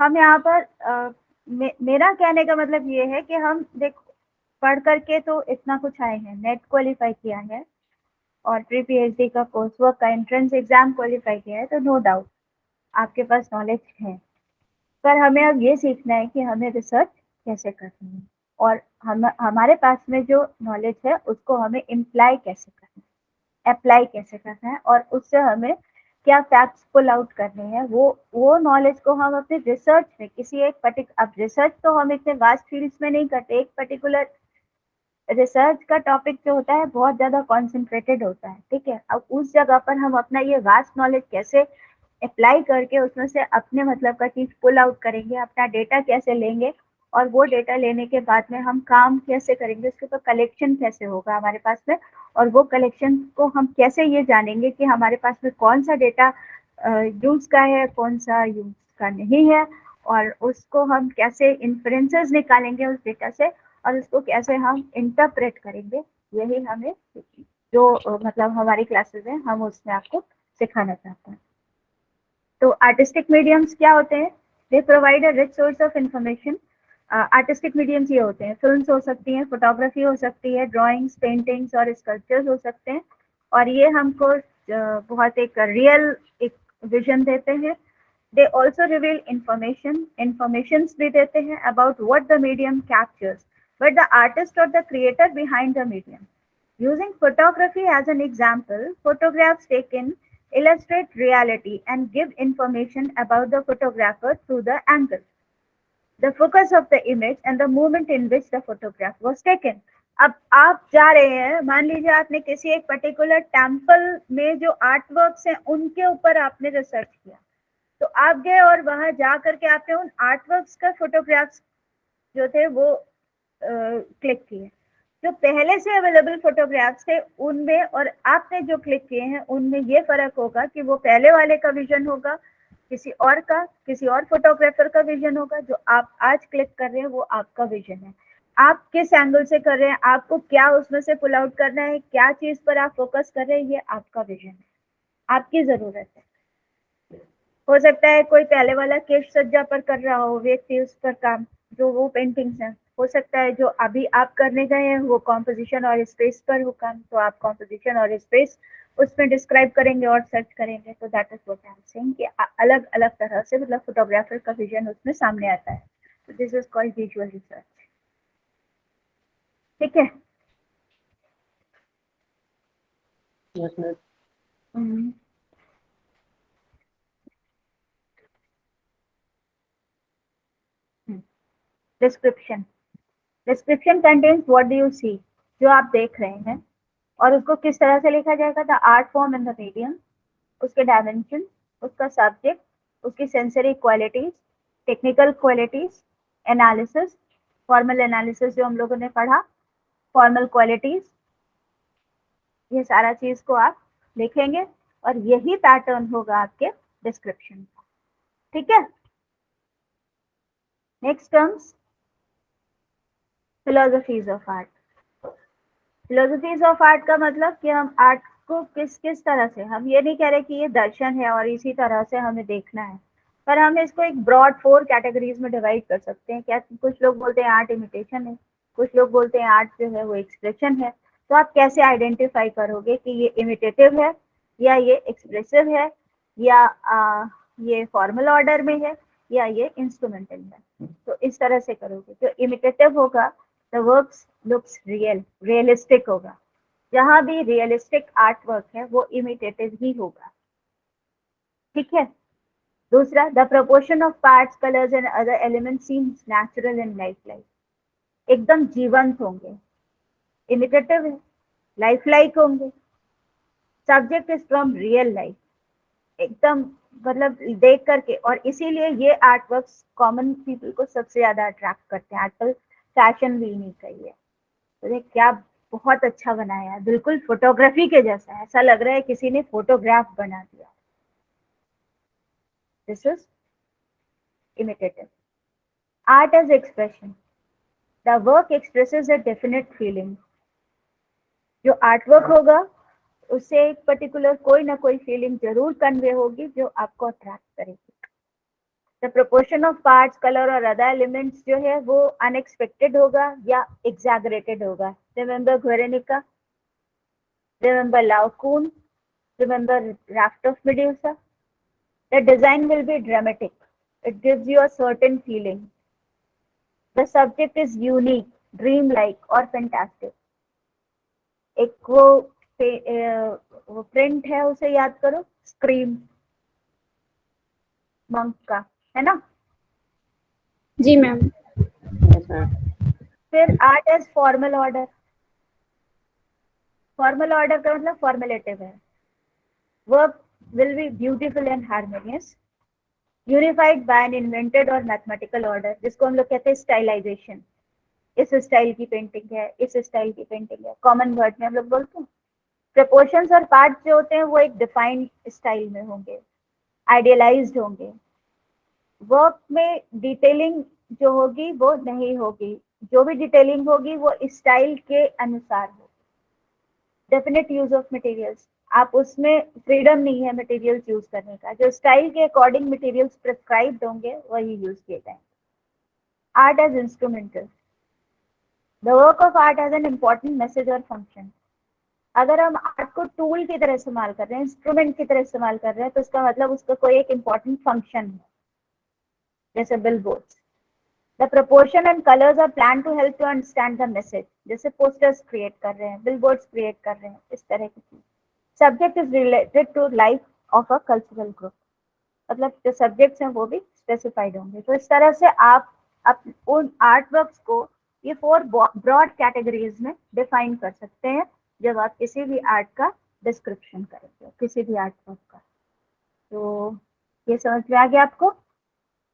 हम यहाँ पर मेरा कहने का मतलब ये है कि हम देखो, पढ़ करके तो इतना कुछ आए हैं, नेट क्वालिफाई किया है और प्री पीएचडी का कोर्स वर्क का एंट्रेंस एग्जाम क्वालिफाई किया है, तो नो डाउट आपके पास नॉलेज है। पर हमें अब ये सीखना है कि हमें रिसर्च कैसे करनी है, और हमारे पास में जो नॉलेज है उसको हमें इम्प्लाई कैसे करना है, अप्लाई कैसे करना है, और उससे हमें क्या फैक्ट्स पुल आउट करने हैं। वो नॉलेज को हम अपने रिसर्च में किसी एक अब रिसर्च तो हम इतने वास्ट फील्ड्स में नहीं करते, एक पर्टिकुलर रिसर्च का टॉपिक जो होता है बहुत ज़्यादा कॉन्सेंट्रेटेड होता है, ठीक है। अब उस जगह पर हम अपना ये वास्ट नॉलेज कैसे अप्लाई करके उसमें से अपने मतलब का चीज पुल आउट करेंगे, अपना डेटा कैसे लेंगे, और वो डेटा लेने के बाद में हम काम कैसे करेंगे, उसके ऊपर कलेक्शन कैसे होगा हमारे पास में, और वो कलेक्शन को हम कैसे ये जानेंगे कि हमारे पास में कौन सा डेटा यूज का है, कौन सा यूज का नहीं है, और उसको हम कैसे इन्फ्रेंसेस निकालेंगे उस डेटा से, और उसको कैसे हम इंटरप्रेट करेंगे। यही हमें जो मतलब हमारी क्लासेस है हम उसमें आपको सिखाना चाहते हैं। तो आर्टिस्टिक मीडियम्स क्या होते हैं? They provide a rich source of information. Artistic mediums ये होते हैं, फिल्म्स हो सकती हैं, फोटोग्राफी हो सकती है, ड्राइंग्स, पेंटिंग्स और स्कल्पचर्स हो सकते हैं, और ये हमको बहुत एक रियल एक विजन देते हैं। दे ऑल्सो रिवील इंफॉर्मेशंस भी देते हैं about what the medium captures, but the artist or the creator behind the medium. Using photography as an example, photographs taken illustrate reality and give information about the photographer through the angle, the focus of the image, and the moment in which the photograph was taken. अब आप जा रहे हैं, मान लीजिए आपने किसी एक पर्टिकुलर टेम्पल में जो आर्ट वर्क्स हैं उनके ऊपर आपने रिसर्च किया, तो आप गए और वहां जा करके आपने उन आर्ट वर्क्स का फोटोग्राफ्स जो थे वो क्लिक किए। जो पहले से अवेलेबल फोटोग्राफ्स थे उनमें और आपने जो क्लिक किए हैं उनमें ये फर्क होगा कि वो पहले वाले का विजन होगा, किसी और फोटोग्राफर का विजन होगा। जो आप आज क्लिक कर रहे हैं वो आपका विजन है। आप किस एंगल से कर रहे हैं, आपको क्या उसमें से पुल आउट करना है, क्या चीज पर आप फोकस कर रहे हैं, ये आपका विजन है, आपकी जरूरत है। हो सकता है कोई पहले वाला केश सज्जा पर कर रहा हो व्यक्ति उस पर काम, जो वो पेंटिंग्स हैं। हो सकता है जो अभी आप करने गए हैं वो कॉम्पोजिशन और स्पेस पर हो काम, तो आप कॉम्पोजिशन और स्पेस उसमें डिस्क्राइब करेंगे और सर्च करेंगे। तो that is what I am saying कि अलग अलग तरह से मतलब फोटोग्राफर का विजन उसमें सामने आता है। तो this is called visual research. ठीक है। Yes, ma'am. Description. Description contains what do you see, जो आप देख रहे हैं, और उसको किस तरह से लिखा जाएगा। The art form and the medium, उसके डायमेंशन, उसका सब्जेक्ट, उसकी sensory qualities, technical qualities, analysis, formal analysis जो हम लोगों ने पढ़ा, फॉर्मल क्वालिटीज, ये सारा चीज को आप लिखेंगे और यही पैटर्न होगा आपके डिस्क्रिप्शन का। ठीक है। Next terms philosophies of art. Philosophies of art का मतलब कि हम आर्ट को किस किस तरह से, हम ये नहीं कह रहे कि ये दर्शन है और इसी तरह से हमें देखना है, पर हम इसको एक ब्रॉड 4 कैटेगरीज में डिवाइड कर सकते हैं। क्या कुछ लोग बोलते हैं आर्ट इमिटेशन है, कुछ लोग बोलते हैं आर्ट जो है वो एक्सप्रेशन है। तो आप कैसे आइडेंटिफाई करोगे कि ये इमिटेटिव है या ये एक्सप्रेसिव है या ये फॉर्मल ऑर्डर में है या ये इंस्ट्रूमेंटल है। तो इस तरह से करोगे। जो इमिटेटिव होगा, the works looks real, realistic होगा। जहां भी रियलिस्टिक आर्ट वर्क है वो इमिटेटिव ही होगा। ठीक है। दूसरा, the proportion of parts, colours and other elements seems natural and life like, एकदम जीवंत होंगे। इमिटेटिव है, लाइफ लाइक होंगे। Subject is from real life, एकदम मतलब देख करके, और इसीलिए ये आर्ट वर्क्स कॉमन पीपल को सबसे ज्यादा अट्रैक्ट करते हैं। आजकल फैशन भी नहीं चाहिए, तो क्या बहुत अच्छा बनाया है, बिल्कुल फोटोग्राफी के जैसा है, ऐसा लग रहा है किसी ने फोटोग्राफ बना दिया। This is imitative. Art as expression, the work expresses a definite feeling. जो आर्ट वर्क होगा उससे एक पर्टिकुलर कोई ना कोई फीलिंग जरूर कन्वे होगी जो आपको अट्रैक्ट करेगी। The proportion of parts, colour और अदर एलिमेंट्स जो है वो अनएक्सपेक्टेड होगा या एग्जैगरेटेड होगा। Remember Guernica, remember Laocoon, remember Raft of Medusa. The design will be dramatic, it gives you a certain feeling. The subject is unique, dream like और fantastic. एक वो प्रिंट है, उसे याद करो, स्क्रीम मंक का, है ना। जी मैम। Yes, ma'am. फिर art as formal order. Formal order का मतलब फॉर्मेटिव है। Work will be beautiful and harmonious, unified by an invented or mathematical order, जिसको हम लोग कहते हैं स्टाइलाइजेशन। इस स्टाइल की पेंटिंग है, इस स्टाइल की पेंटिंग है, कॉमन वर्ड में हम लोग बोलते हैं। प्रपोर्शंस और पार्ट्स जो होते हैं वो एक डिफाइंड स्टाइल में होंगे, आइडियलाइज्ड होंगे। वर्क में डिटेलिंग जो होगी वो नहीं होगी, जो भी डिटेलिंग होगी वो स्टाइल के अनुसार होगी। डेफिनेट यूज ऑफ मटेरियल्स, आप उसमें फ्रीडम नहीं है मटेरियल्स यूज करने का, जो स्टाइल के अकॉर्डिंग मटेरियल्स प्रिस्क्राइब्ड होंगे वही यूज किए जाएंगे। Art as instrumental, the work of art has an important message और फंक्शन। अगर हम आर्ट को टूल की तरह इस्तेमाल कर रहे हैं, इंस्ट्रूमेंट की तरह इस्तेमाल कर रहे हैं, तो इसका मतलब उसका कोई एक इम्पॉर्टेंट फंक्शन है, जैसे billboards. The proportion and colours are plan to help to understand the message, जैसे पोस्टर्स क्रिएट कर रहे हैं, बिलबोर्ड्स क्रिएट कर रहे हैं, इस तरह की चीज। Subject is related to life of a cultural group, मतलब जो सब्जेक्ट्स हैं वो भी स्पेसिफाइड होंगे। तो इस तरह से आप उन आर्ट वर्क्स को ये 4 ब्रॉड कैटेगरीज में डिफाइन कर सकते हैं जब आप किसी भी आर्ट का डिस्क्रिप्शन करेंगे, किसी भी आर्ट वर्क का। तो ये समझ में आ गया आपको।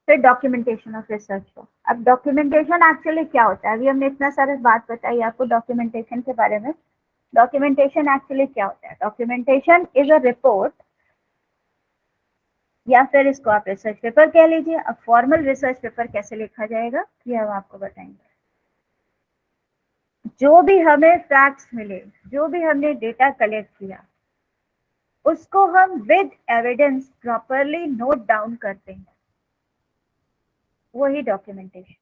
फिर डॉक्यूमेंटेशन ऑफ रिसर्च वर्क। अब डॉक्यूमेंटेशन एक्चुअली क्या होता है? अभी हमने इतना सारा बात बताई आपको डॉक्यूमेंटेशन के बारे में। डॉक्यूमेंटेशन एक्चुअली क्या होता है? डॉक्यूमेंटेशन इज अ रिपोर्ट, या फिर इसको आप रिसर्च पेपर कह लीजिए। अब फॉर्मल रिसर्च पेपर कैसे लिखा जाएगा ये हम आपको बताएंगे। जो भी हमें फैक्ट्स मिले, जो भी हमने डेटा कलेक्ट किया, उसको हम with evidence properly note down करते हैं, वही डॉक्यूमेंटेशन।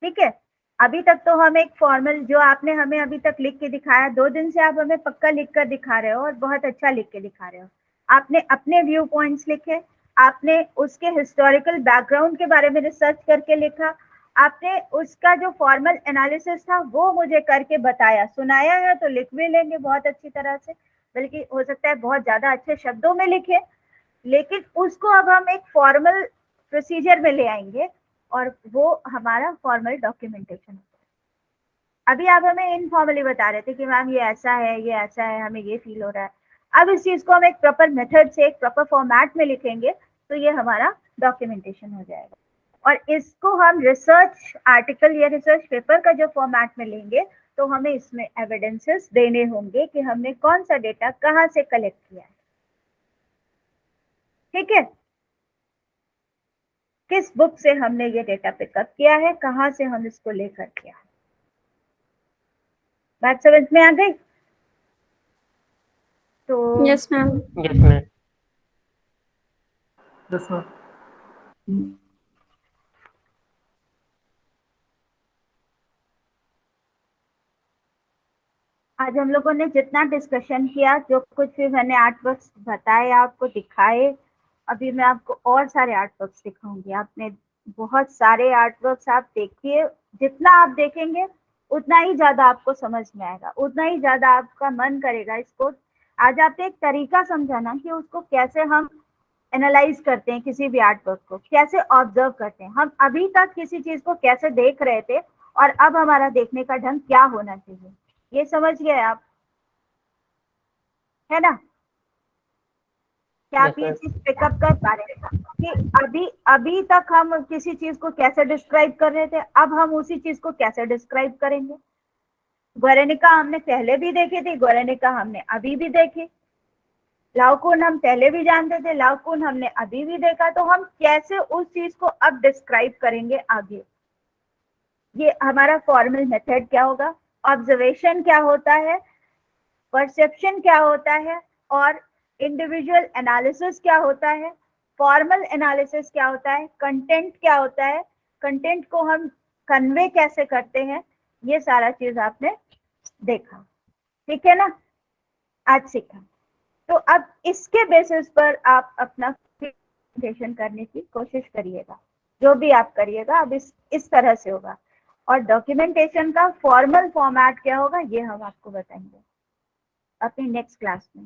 ठीक है, अभी तक तो हम एक फॉर्मल, जो आपने हमें अभी तक लिख के दिखाया, 2 दिन से आप हमें पक्का लिख कर दिखा रहे हो और बहुत अच्छा लिख के दिखा रहे हो। आपने अपने व्यू पॉइंट्स लिखे, आपने उसके हिस्टोरिकल बैकग्राउंड के बारे में रिसर्च करके लिखा, आपने उसका जो फॉर्मल एनालिसिस था वो मुझे करके बताया। सुनाया है तो लिख भी लेंगे बहुत अच्छी तरह से, बल्कि हो सकता है बहुत ज्यादा अच्छे शब्दों में लिखे, लेकिन उसको अब हम एक फॉर्मल प्रोसीजर में ले आएंगे और वो हमारा फॉर्मल डॉक्यूमेंटेशन होता है। अभी आप हमें इनफॉर्मली बता रहे थे कि मैम ये ऐसा है, ये ऐसा है, हमें ये फील हो रहा है। अब इस चीज को हम एक प्रॉपर मेथड से, एक प्रॉपर फॉर्मेट में लिखेंगे तो ये हमारा डॉक्यूमेंटेशन हो जाएगा। और इसको हम रिसर्च आर्टिकल या रिसर्च पेपर का जो फॉर्मेट में लेंगे तो हमें इसमें एविडेंसेस देने होंगे कि हमने कौन सा डेटा कहाँ से कलेक्ट किया है। ठीक है, किस बुक से हमने ये डेटा पिकअप किया है, कहाँ से हम इसको लेकर किया है। बात समझ में आ गई? तो yes ma'am. Yes ma'am. Yes ma'am. आज हम लोगों ने जितना डिस्कशन किया, जो कुछ भी मैंने आर्ट वर्क्स बताए, आपको दिखाए, अभी मैं आपको और सारे आर्ट वर्क्स दिखाऊंगी। आपने बहुत सारे आर्ट वर्क्स आप देखिए, जितना आप देखेंगे उतना ही ज्यादा आपको समझ में आएगा, उतना ही ज्यादा आपका मन करेगा इसको। आज आपने एक तरीका समझाना कि उसको कैसे हम एनालाइज करते हैं, किसी भी आर्ट वर्क को कैसे ऑब्जर्व करते हैं। हम अभी तक किसी चीज को कैसे देख रहे थे और अब हमारा देखने का ढंग क्या होना चाहिए, ये समझ गए आप, है ना? क्या आप ये चीज पिकअप कर पा रहे हैं कि अभी तक हम किसी चीज को कैसे डिस्क्राइब कर रहे थे, अब हम उसी चीज को कैसे डिस्क्राइब करेंगे। ग्वेरेनिका हमने पहले भी देखी थी, ग्वेरेनिका हमने अभी भी देखी, लाओकुन हम पहले भी जानते थे, लाओकुन हमने अभी भी देखा, तो हम कैसे उस चीज को अब डिस्क्राइब करेंगे आगे। ये हमारा फॉर्मल मेथड क्या होगा, ऑब्जर्वेशन क्या होता है, परसेप्शन क्या होता है, और इंडिविजुअल एनालिसिस क्या होता है, फॉर्मल एनालिसिस क्या होता है, कंटेंट क्या होता है, कंटेंट को हम कन्वे कैसे करते हैं, ये सारा चीज आपने देखा। ठीक है ना, आज सीखा। तो अब इसके बेसिस पर आप अपना प्रेजेंटेशन करने की कोशिश करिएगा, जो भी आप करिएगा अब इस तरह से होगा। और डॉक्यूमेंटेशन का फॉर्मल फॉर्मेट क्या होगा ये हम आपको बताएंगे अपनी नेक्स्ट क्लास में,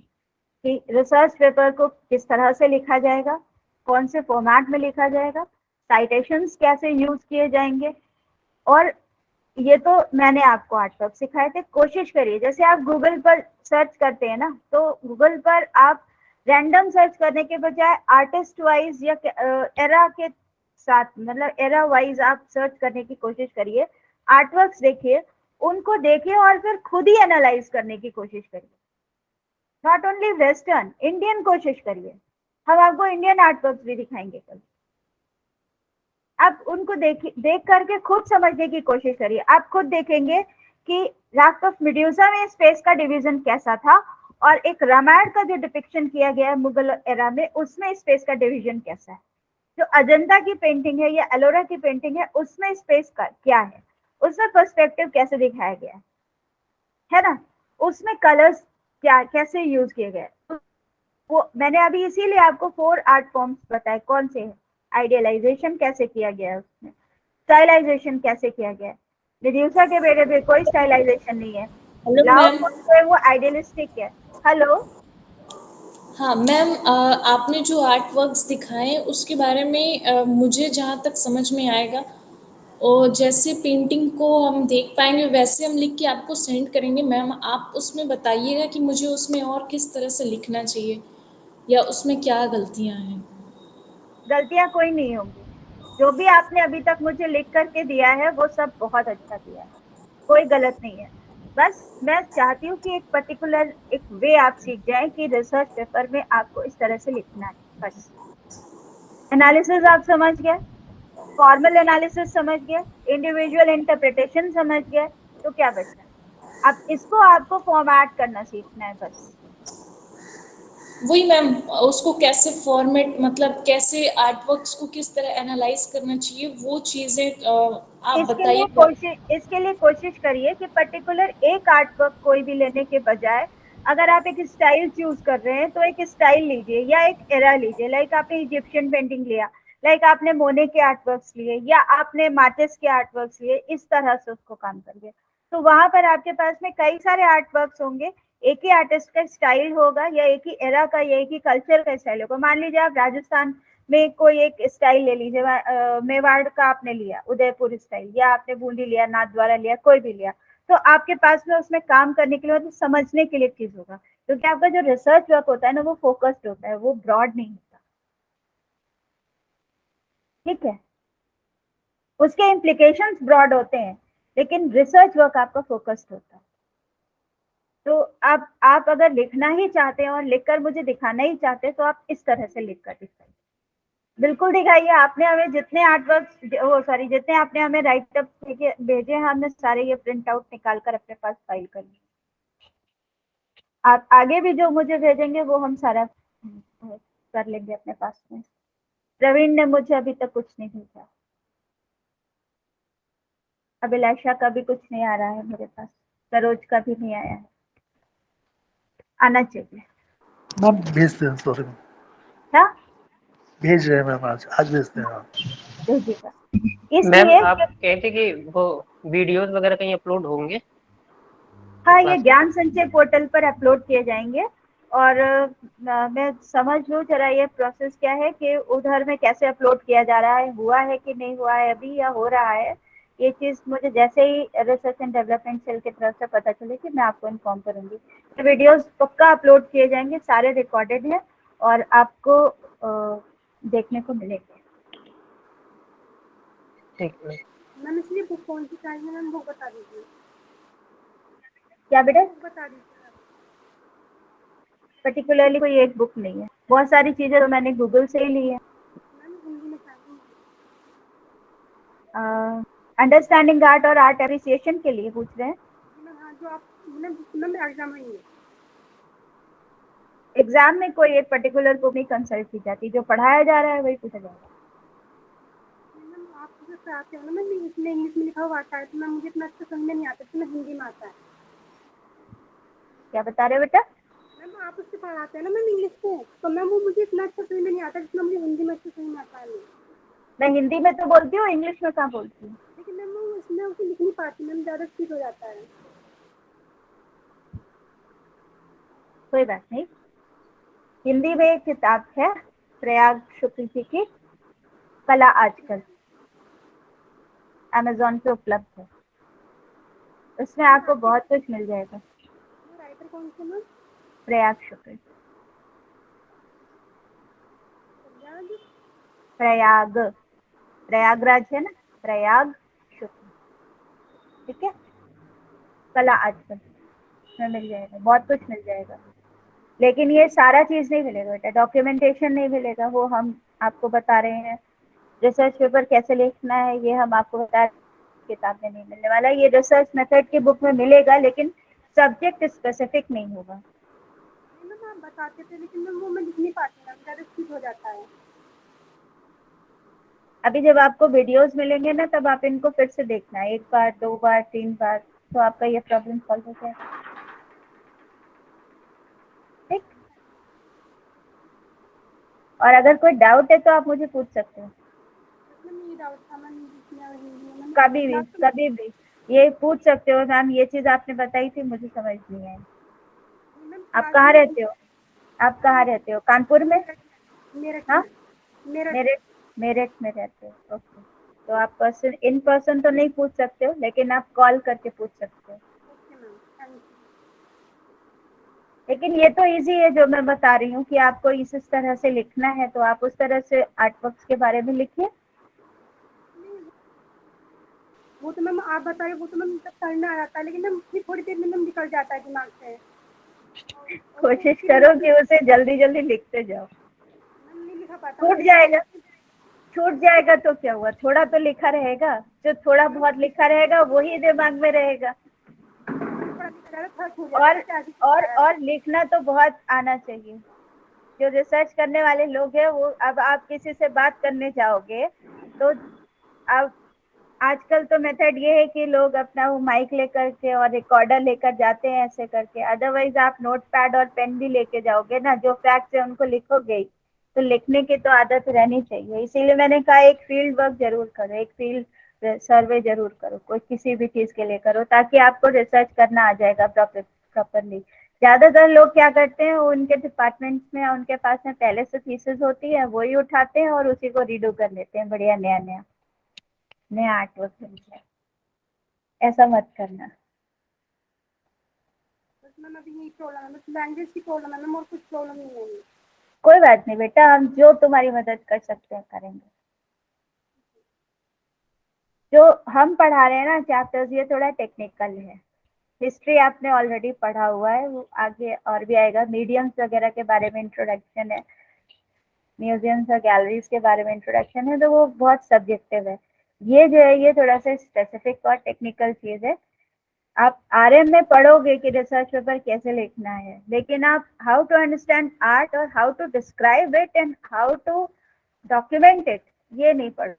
कि रिसर्च पेपर को किस तरह से लिखा जाएगा, कौन से फॉर्मेट में लिखा जाएगा, साइटेशंस कैसे यूज किए जाएंगे। और ये तो मैंने आपको आर्टवर्क सिखाए थे। कोशिश करिए, जैसे आप गूगल पर सर्च करते हैं ना, तो गूगल पर आप रैंडम सर्च करने के बजाय आर्टिस्ट वाइज या एरा के साथ, मतलब एरा वाइज आप सर्च करने की कोशिश करिए, आर्टवर्क्स देखिए, उनको देखिए और फिर खुद ही एनालाइज करने की कोशिश करिए। नॉट ओनली वेस्टर्न, इंडियन कोशिश करिए। हम आपको इंडियन आर्टवर्क्स भी दिखाएंगे कल, आप उनको देख करके खुद समझने की कोशिश करिए। आप खुद देखेंगे कि राफ्ट ऑफ मेडुसा में स्पेस का डिवीजन कैसा था, और एक रामायण का जो डिपिक्शन किया गया है मुगल एरा में, उसमें स्पेस का डिवीजन कैसा है। जो अजंता की पेंटिंग है या एलोरा की पेंटिंग है, उसमें स्पेस का क्या है, उसमें पर्सपेक्टिव कैसे दिखाया गया है ना, उसमें कलर्स क्या कैसे यूज किए गए। वो मैंने अभी इसीलिए आपको 4 आर्ट फॉर्म्स बताए कौन से हैं। आइडियलाइजेशन कैसे किया गया है, उसमें स्टाइलाइजेशन कैसे किया गया है। मेडुसा के बेटे पे कोई स्टाइलाइजेशन नहीं है, वो आइडियलिस्टिक है। हेलो, हाँ मैम, आपने जो आर्ट वर्क्स दिखाए उसके बारे में मुझे जहाँ तक समझ में आएगा, और जैसे पेंटिंग को हम देख पाएंगे वैसे हम लिख के आपको सेंड करेंगे मैम। आप उसमें बताइएगा कि मुझे उसमें और किस तरह से लिखना चाहिए या उसमें क्या गलतियां हैं। गलतियां कोई नहीं होंगी, जो भी आपने अभी तक मुझे लिख करके दिया है वो सब बहुत अच्छा दिया है, कोई गलत नहीं है। बस मैं चाहती हूँ कि एक पर्टिकुलर एक वे आप सीख जाएं कि रिसर्च पेपर में आपको इस तरह से लिखना है। बस एनालिसिस आप समझ गए, फॉर्मल एनालिसिस समझ गए, इंडिविजुअल इंटरप्रिटेशन समझ गए, तो क्या बचा? अब इसको आपको फॉर्मेट करना सीखना है बस। वही मैम, उसको कैसे फॉर्मेट, मतलब कैसे आर्टवर्क्स को किस तरह एनालाइज करना चाहिए वो चीजें आप बताइएगा। इसके लिए कोशिश करिए कि पर्टिकुलर एक आर्ट वर्क कोई भी लेने के बजाय अगर आप एक स्टाइल चूज कर रहे हैं तो एक स्टाइल लीजिए या एक एरा लीजिए। लाइक आपने इजिप्शियन पेंटिंग लिया, लाइक आपने मोने के आर्ट वर्क्स लिए या आपने मार्टिस के आर्ट वर्क्स लिए, इस तरह से उसको काम करिए। तो वहां पर आपके पास में कई सारे आर्ट वर्क्स होंगे, एक ही आर्टिस्ट का स्टाइल होगा या एक ही एरा का या एक ही कल्चर का स्टाइल होगा। मान लीजिए आप राजस्थान में कोई एक स्टाइल ले लीजिए, मेवाड़ का आपने लिया उदयपुर स्टाइल, या आपने बूंदी लिया, नाथद्वारा लिया, कोई भी लिया, तो आपके पास में उसमें काम करने के लिए मतलब समझने के लिए चीज होगा। क्योंकि आपका जो रिसर्च वर्क होता है ना वो फोकस्ड होता है, वो ब्रॉड नहीं होता। ठीक है, उसके इम्प्लीकेशंस ब्रॉड होते हैं लेकिन रिसर्च वर्क आपका फोकस्ड होता है। तो आप अगर लिखना ही चाहते हैं और लिखकर मुझे दिखाना ही चाहते हैं तो आप इस तरह से लिख कर दिखाइए, बिल्कुल दिखाइए। आपने हमें जितने आर्टवर्क जितने आपने हमें राइटअप भेजे हैं, हमने सारे ये प्रिंट आउट निकाल कर अपने पास फाइल कर लिए। आप आगे भी जो मुझे भेजेंगे वो हम सारा कर लेंगे अपने पास में। प्रवीण ने मुझे अभी तक कुछ नहीं भेजा, अभिलाषा का भी कुछ नहीं आ रहा है मेरे पास, सरोज का भी नहीं आया है, आना चाहिए। मैम भेजते हैं, सॉरी मैम, क्या भेज रहे हैं मैम, आज भेजते हैं आप। भेजिएगा मैम इसलिए। आप कहते कि वो वीडियोस वगैरह कहीं अपलोड होंगे? हाँ, ये क्लास ज्ञान संचय पोर्टल पर अपलोड किए जाएंगे। और मैं समझ लूँ जरा ये प्रोसेस क्या है कि उधर में कैसे अपलोड किया जा रहा है, हुआ है कि नहीं हुआ है अभी या हो रहा है। ये चीज़ मुझे जैसे ही रिसर्च एंड डेवलपमेंट सेल की तरफ से पता चले कि मैं आपको इन्फॉर्म करूंगी। तो वीडियोस पक्का अपलोड किए जाएंगे, सारे रिकॉर्डेड हैं और आपको देखने को मिलेंगे। ठीक है मैम इसलिए बुक कौन सी चाहिए मैम, वो बता दीजिए। क्या बेटा? बता दीजिए। पर्टिकुलरली कोई एक बुक नहीं है, बहुत सारी चीज़ें तो मैंने गूगल से ही ली है। मैम हिंदी में चाहिए। अंडरस्टैंडिंग आर्ट और आर्ट एप्रिसिएशन के लिए पूछ रहे हैं? मैम हाँ, जो आप मैम एग्जाम है ये। एग्जाम में कोई एक पर्टिकुलर बुक नहीं कंसल्ट की जाती, जो पढ़ाया जा रहा है वही पूछा जाएगा। मैम आप जैसे आते हो ना मैम, इसमें इंग्लिश में लिखा हुआ आता है तो मैम मुझे इतना अच्छा समझ में नहीं आता, तो मैं हिंदी में आता है। क्या बता रहे हो बेटा? मैम आप उससे पढ़ाते हैं ना मैम इंग्लिश को, तो मैम वो मुझे इतना अच्छा समझ में नहीं आता जितना मुझे हिंदी में अच्छा समझ में आता है। मैं हिंदी में तो बोलती हूँ, इंग्लिश में कहाँ बोलती हूँ। लेकिन मैम वो उसमें उसे लिख नहीं पाती मैम, ज़्यादा स्पीड हो जाता है। कोई बात नहीं। हिंदी में एक किताब है प्रयाग शुक्ल जी की, कला आजकल, अमेजोन पे उपलब्ध है, उसमें आपको बहुत कुछ मिल जाएगा। राइटर कौन से मैम? प्रयाग शुक्ल, प्रयाग, प्रयागराज है ना, प्रयाग शुक्ल। ठीक है, कला आजकल में मिल जाएगा, बहुत कुछ मिल जाएगा। लेकिन ये सारा चीज नहीं मिलेगा बेटा, डॉक्यूमेंटेशन नहीं मिलेगा, वो हम आपको बता रहे हैं। रिसर्च पेपर कैसे लिखना है ये हम आपको बता रहे हैं, किताब में नहीं मिलने वाला। ये रिसर्च मेथड की बुक में मिलेगा लेकिन सब्जेक्ट स्पेसिफिक नहीं होगा। मैम आप बताते थे लेकिन मैम वो मैं लिख नहीं पाती मैम, ज़्यादा स्पीड हो जाता है। अभी जब आपको वीडियोस मिलेंगे ना तब आप इनको फिर से देखना, एक बार, दो बार, तीन बार, तो आपका ये प्रॉब्लम सॉल्व हो जाएगा। ठीक, और अगर कोई डाउट है तो आप मुझे पूछ सकते हो मैम ये डाउट था मैम इंग्लिश में और हिंदी में। कभी भी ये पूछ सकते हो। मैम ये चीज आपने बताई थी, मुझे समझ नहीं आई। आप कहाँ रहते हो? आप कहाँ रहते हो? कानपुर में? मेरठ हाँ, में। मेरठ। मेरठ, मेरठ में रहते हो, ओके। तो आप इन पर्सन तो नहीं पूछ सकते हो, लेकिन आप कॉल करके पूछ सकते हो। Okay ma'am, thank you. लेकिन ये तो इजी है जो मैं बता रही हूँ कि आपको इस तरह से लिखना है, तो आप उस तरह से आर्टवर्क्स के बारे में लिखिए। वो तो मैम आप बताइए, वो तो मैम सब करने आ जाता है, लेकिन मैम फिर थोड़ी देर में मैम निकल जाता है दिमाग से। कोशिश करो कि उसे जल्दी जल्दी लिखते जाओ। मैम नहीं लिखा पाता। छूट जाएगा, छूट जाएगा तो क्या हुआ, थोड़ा तो लिखा रहेगा। जो थोड़ा बहुत लिखा रहेगा वही दिमाग में रहेगा। थोड़ा लिखा जाता, थोड़ा छूट जाता है। और लिखना तो बहुत आना चाहिए। जो रिसर्च करने वाले लोग हैं वो, अब आप किसी से बात करने जाओगे तो अब आजकल तो मेथड ये है कि लोग अपना वो माइक लेकर के और रिकॉर्डर लेकर जाते हैं ऐसे करके। अदरवाइज आप नोट पैड और पेन भी लेके जाओगे ना, जो फैक्ट है उनको लिखोगे ही, तो लिखने की तो आदत रहनी चाहिए। इसीलिए मैंने कहा एक फील्ड वर्क जरूर करो, एक फील्ड सर्वे जरूर करो, कोई किसी भी चीज के लिए करो, ताकि आपको रिसर्च करना आ जाएगा प्रॉपरली। ज्यादातर लोग क्या करते हैं, उनके डिपार्टमेंट्स में उनके पास में पहले से थीसिस होती है, वही उठाते हैं और उसी को रीडो कर लेते हैं, बढ़िया नया आर्टवर्क बन जाए। ऐसा मत करना। बस मैम अभी यही प्रॉब्लम है, बस लैंग्वेज की प्रॉब्लम है मैम, और कुछ प्रॉब्लम नहीं है मैम। कोई बात नहीं बेटा, हम जो तुम्हारी मदद कर सकते हैं करेंगे। जो हम पढ़ा रहे हैं ना चैप्टर्स, ये थोड़ा टेक्निकल है। हिस्ट्री आपने ऑलरेडी पढ़ा हुआ है, वो आगे और भी आएगा। मीडियम्स वगैरह के बारे में इंट्रोडक्शन है, म्यूजियम्स और गैलरीज के बारे में इंट्रोडक्शन है, तो वो बहुत सब्जेक्टिव है। ये जो है ये थोड़ा सा स्पेसिफिक और टेक्निकल चीज है। आप आरएम में पढ़ोगे कि रिसर्च पेपर कैसे लिखना है, लेकिन आप हाउ टू अंडरस्टैंड आर्ट और how to describe it and how to document it, ये नहीं पढ़।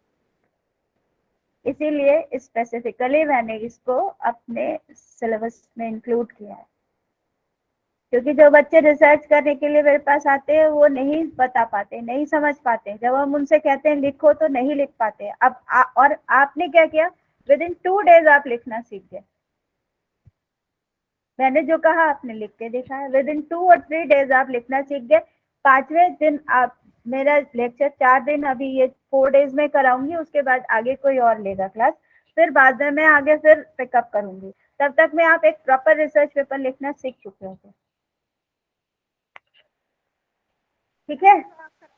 इसीलिए स्पेसिफिकली मैंने इसको अपने सिलेबस में इंक्लूड किया है, क्योंकि जो बच्चे रिसर्च करने के लिए मेरे पास आते हैं वो नहीं बता पाते, नहीं समझ पाते। जब हम उनसे कहते हैं लिखो तो नहीं लिख पाते। अब और आपने क्या किया, विद इन 2 डेज आप लिखना सीख गए। मैंने जो कहा आपने लिख के देखा है, विद इन 2 और 3 डेज आप लिखना सीख गए। 5वें दिन आप मेरा लेक्चर 4 दिन, अभी ये 4 डेज में कराऊंगी, उसके बाद आगे कोई और लेगा क्लास, फिर बाद में मैं आगे फिर पिकअप करूंगी। तब तक में आप एक प्रॉपर रिसर्च पेपर लिखना सीख चुके होंगे। ठीक है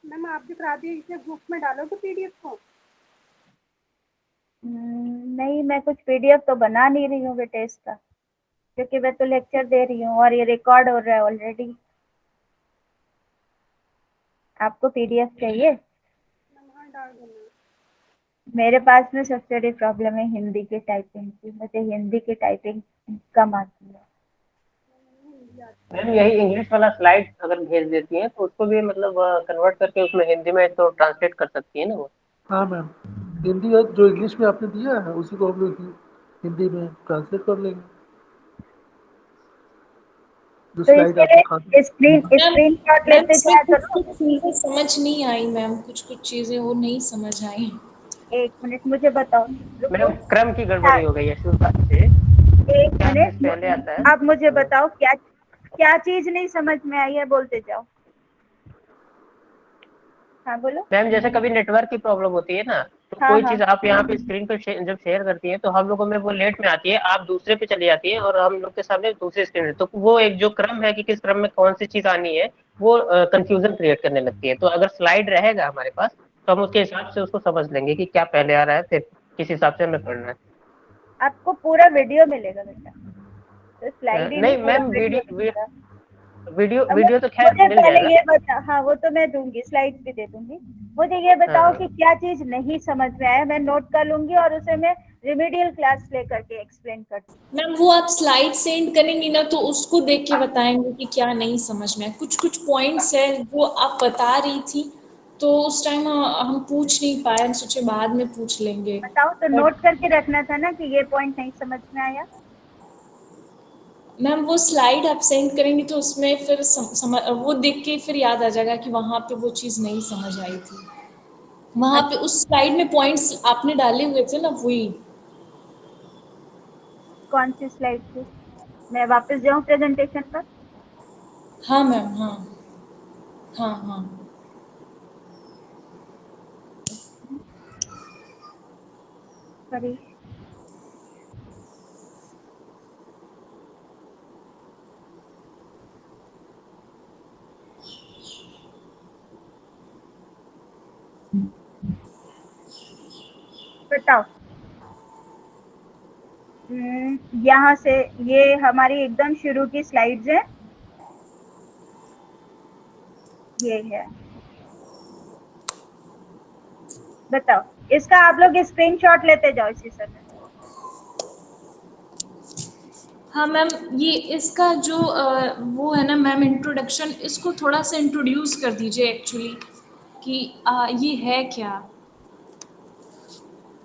मैम आप जो करा दिए इसे ग्रुप में डालोगे पीडीएफ को? नहीं, मैं कुछ पीडीएफ तो बना नहीं रही हूँ बेटे इसका, क्योंकि मैं तो लेक्चर दे रही हूँ और ये रिकॉर्ड हो रहा है ऑलरेडी। आपको पीडीएफ चाहिए? मैम हाँ डाल देना। मेरे पास में सबसे बड़ी प्रॉब्लम है हिंदी की टाइपिंग की। मुझे हिंदी की टाइपिंग कम आती है। मैम यही इंग्लिश वाला स्लाइड अगर भेज देती हैं तो उसको भी मतलब कन्वर्ट करके उसमें हिंदी में तो ट्रांसलेट कर सकती है ना वो। हाँ मैम, हिंदी जो इंग्लिश में आपने दिया है उसी को हम लोग हिंदी में ट्रांसलेट कर लेंगे, जो तो स्लाइड आप दिखा इसके स्क्रीन शॉट मैम लेते इसमें जाया कुछ करो। कुछ चीजें समझ नहीं आई मैम, कुछ चीजें वो नहीं समझ आई। एक मिनट मुझे बताओ, रुको। मैडम क्रम की हाँ, गड़बड़ी हो गई है शुरुआत से। एक क्या चीज पहले मिनट, आता है? आप मुझे बताओ क्या क्या चीज नहीं समझ में आई है, बोलते जाओ। हाँ बोलो। मैम जैसे कभी नेटवर्क की प्रॉब्लम होती है ना, तो हाँ कोई हाँ चीज आप यहाँ पे स्क्रीन पे जब शेयर करती हैं तो हम लोगों में वो लेट में आती है, आप दूसरे पे चली जाती है और हम लोग के सामने दूसरी स्क्रीन है, तो वो एक जो क्रम है कि किस क्रम में कौन सी चीज आनी है वो कंफ्यूजन क्रिएट करने लगती है। तो अगर स्लाइड रहेगा हमारे पास तो हम उसके हिसाब से उसको समझ लेंगे कि क्या पहले आ रहा है, फिर किस हिसाब से हमें पढ़ना है। आपको पूरा वीडियो मिलेगा बेटा, तो स्लाइड ही नहीं, नहीं पूरा मैम वीडियो वीडियो मिलेगा। वीडियो अब वीडियो तो खैर मुझे मिल पहले जाएगा। ये बता, हाँ वो तो मैं दूंगी, स्लाइड्स भी दे दूंगी। मुझे ये बताओ हाँ कि क्या चीज नहीं समझ में आया, मैं नोट कर लूंगी और उसे मैं रिमीडियल क्लास लेकर के एक्सप्लेन कर दूंगी। मैम वो आप स्लाइड सेंड करेंगी ना तो उसको देख के बताएंगे कि क्या नहीं समझ में आया। कुछ कुछ पॉइंट्स है वो आप बता रही थी, तो उस टाइम हम पूछ नहीं पाए, हम सोचे बाद में पूछ लेंगे। बताओ तो, बट नोट करके रखना था ना कि ये पॉइंट नहीं समझ में आया। मैम वो स्लाइड आप सेंड करेंगी तो उसमें फिर वो देख के फिर याद आ जाएगा कि वहाँ पे वो चीज़ नहीं समझ आई थी। वहाँ पे अच्छा, उस स्लाइड में पॉइंट्स आपने डाले हुए थे ना, वही। कौन सी स्लाइड थी? मैं वापस जाऊं प्रेजेंटेशन पर? हाँ मैम, हाँ हाँ हाँ। सॉरी, बताओ। यहाँ से ये हमारी एकदम शुरू की स्लाइड्स है, ये है। बताओ, इसका आप लोग स्क्रीनशॉट लेते जाओ इसी समय। हाँ मैम, ये इसका जो वो है ना मैम इंट्रोडक्शन, इसको थोड़ा सा इंट्रोड्यूस कर दीजिए एक्चुअली कि ये है क्या।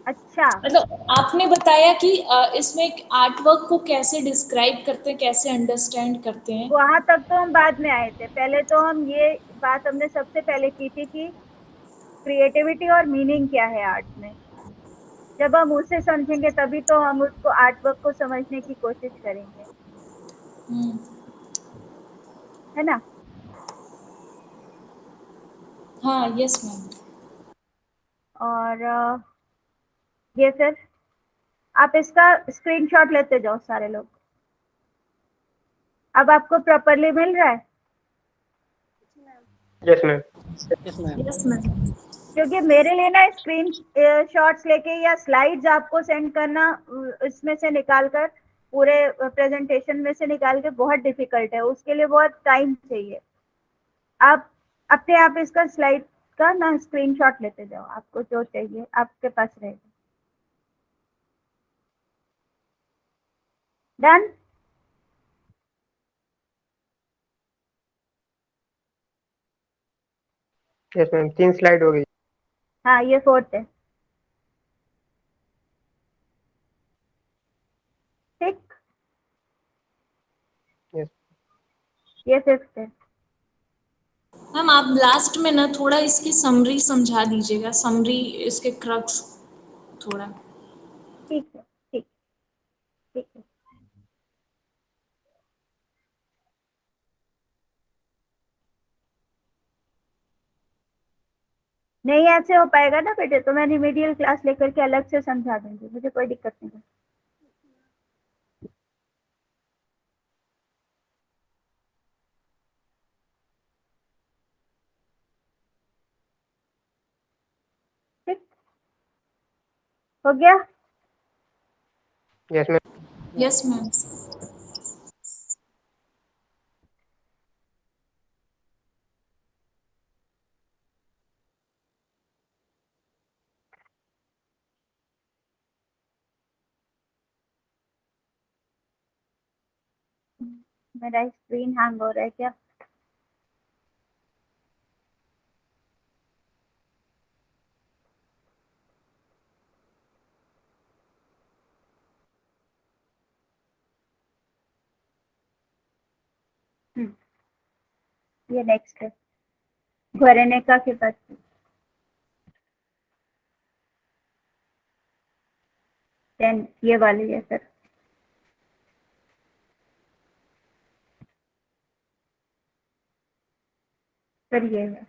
अच्छा, मतलब आपने बताया कि इसमें आर्ट वर्क को कैसे डिस्क्राइब करते हैं, कैसे अंडरस्टैंड करते हैं। वहां तक तो हम बाद में आए थे। पहले तो हम ये बात हमने सबसे पहले की थी कि क्रिएटिविटी और मीनिंग क्या है आर्ट में। जब हम उसे समझेंगे तभी तो हम उसको आर्ट वर्क को समझने की कोशिश करेंगे, हम्म, है ना। हाँ यस मैम। और ये फिर आप इसका स्क्रीनशॉट लेते जाओ सारे लोग। अब आपको प्रॉपरली मिल रहा है? Yes ma'am. Yes ma'am. क्योंकि मेरे लिए ना स्क्रीन शॉट्स लेके या स्लाइड्स आपको सेंड करना इसमें से निकाल कर, पूरे प्रेजेंटेशन में से निकाल के बहुत डिफिकल्ट है, उसके लिए बहुत टाइम चाहिए। आप अपने आप इसका स्लाइड का ना स्क्रीनशॉट लेते जाओ, आपको जो चाहिए आपके पास रहेगा। डन। यस मैम, 3 स्लाइड हो गई। हाँ, ये फोर्थ है। ठीक, यस। ये फिफ्थ है। मैम आप लास्ट में ना थोड़ा इसकी समरी समझा दीजिएगा, समरी इसके क्रक्स थोड़ा। ठीक है, ठीक, ठीक है। नहीं ऐसे हो पाएगा ना बेटे, तो मैं रिमीडियल क्लास लेकर के अलग से समझा दूंगी, मुझे कोई दिक्कत नहीं है। ठीक, हो गया। Yes ma'am. Yes ma'am. मेरा स्क्रीन हैंग हो रहा है क्या? ये नेक्स्ट है, घरेनेका के बाद। देन ये वाली है सर। फिर ये है।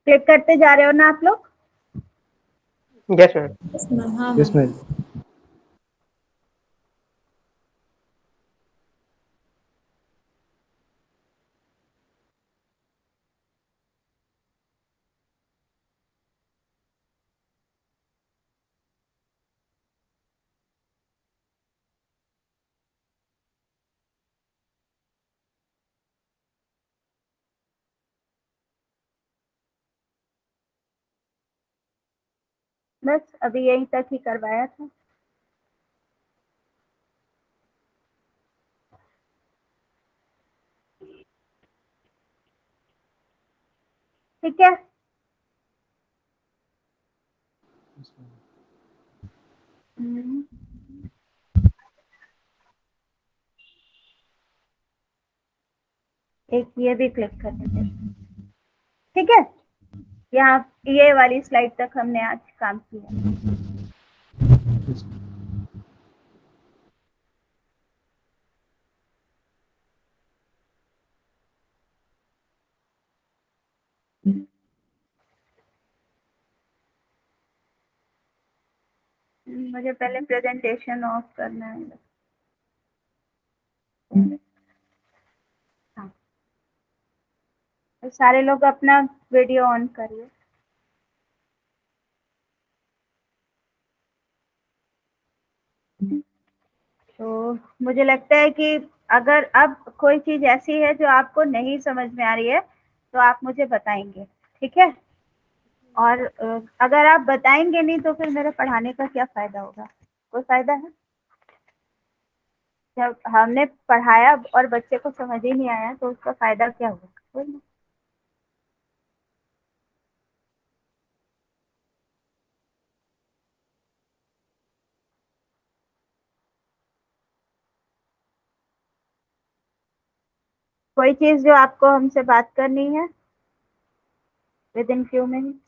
क्लिक करते जा रहे हो ना आप लोग? Yes ma'am. Yes ma'am. हाँ यस मैम। मैम। बस अभी यहीं तक ही करवाया था। ठीक है। हम्म, एक ये भी क्लिक कर देते हैं। ठीक है, यहाँ ये वाली स्लाइड तक हमने आज काम किया। मुझे पहले प्रेजेंटेशन ऑफ करना है। हाँ, तो सारे लोग अपना वीडियो ऑन करिए। तो मुझे लगता है कि अगर अब कोई चीज ऐसी है जो आपको नहीं समझ में आ रही है तो आप मुझे बताएंगे, ठीक है? और अगर आप बताएंगे नहीं तो फिर मेरे पढ़ाने का क्या फायदा होगा? कोई फायदा है? जब हमने पढ़ाया और बच्चे को समझ ही नहीं आया तो उसका फायदा क्या होगा? कोई नहीं। कोई चीज जो आपको हमसे बात करनी है with in few minutes?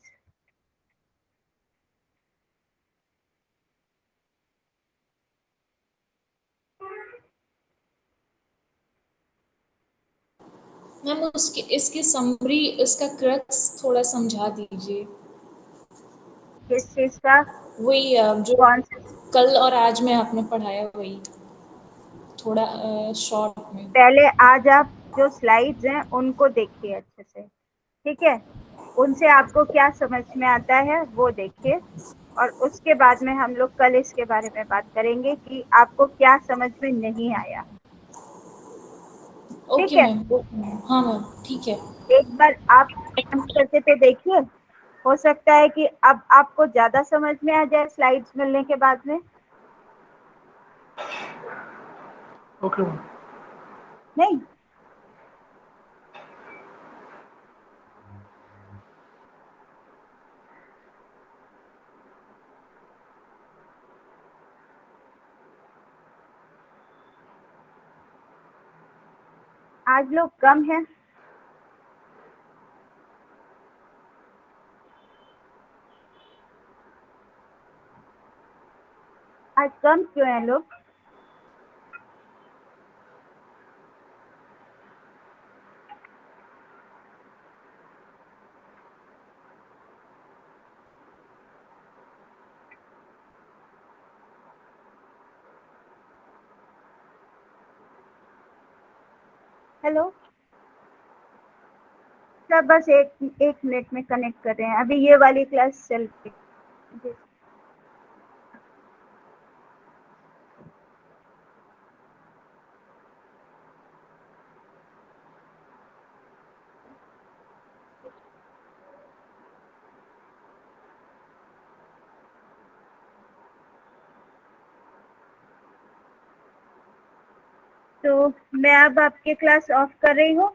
Ma'am उसके इसकी समरी, इसका क्रक्स थोड़ा समझा दीजिए। किस चीज का? वही जो कौन सा? कल और आज में आपने पढ़ाया, वही थोड़ा शॉर्ट में। पहले आज आप जो स्लाइड्स हैं उनको देखिए अच्छे से, ठीक है? उनसे आपको क्या समझ में आता है वो देखिए, और उसके बाद में हम लोग कल इसके बारे में बात करेंगे कि आपको क्या समझ में नहीं आया। ठीक ओके है, मैम, हाँ मैम, ठीक है। एक बार आप करके पे देखिए, हो सकता है कि अब आपको ज्यादा समझ में आ जाए स्लाइड्स मिलने के बाद में। ओके। नहीं, आज लोग कम हैं। आज कम क्यों हैं लोग? हेलो, सब बस एक मिनट में कनेक्ट कर रहे हैं, अभी ये वाली क्लास चल रही है। तो मैं अब आपके क्लास ऑफ कर रही हूँ।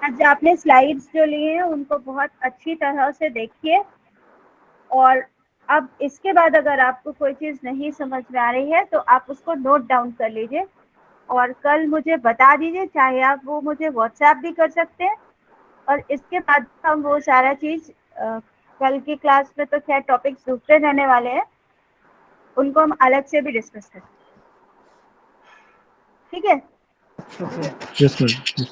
आज आपने स्लाइड्स जो लिए हैं उनको बहुत अच्छी तरह से देखिए, और अब इसके बाद अगर आपको कोई चीज़ नहीं समझ में आ रही है तो आप उसको नोट डाउन कर लीजिए और कल मुझे बता दीजिए, चाहे आप वो मुझे व्हाट्सएप भी कर सकते हैं। और इसके बाद हम वो सारा चीज़ कल की क्लास में तो खैर टॉपिक्स दूसरे रहने वाले हैं, उनको हम अलग से भी डिस्कस करें, ठीक है? Yes ma'am.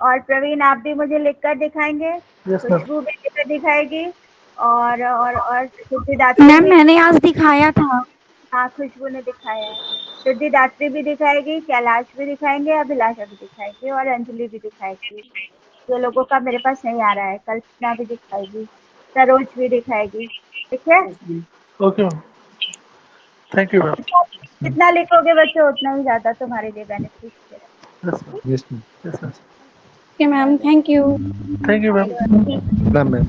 और प्रवीण आप भी मुझे लिखकर दिखाएंगे, यस मैम। खुशबू भी लिखकर दिखाएगी, और मैम मैंने आज दिखाया था। हाँ, खुशबू ने दिखाया है। सिद्धिदात्री भी दिखाएगी, कैलाश भी दिखाएंगे, अभिलाषा भी दिखाएगी और अंजलि भी दिखाएगी। जो लोगों का मेरे पास नहीं आ रहा है, कल्पना भी दिखाएगी, सरोज भी दिखाएगी, ठीक है? Okay ma'am, thank you ma'am. जितना लिखोगे बच्चों उतना ही ज्यादा तुम्हारे लिए बेनिफिट है। Yes ma'am. Yes ma'am. Okay ma'am, thank you. Thank you ma'am. Ma'am.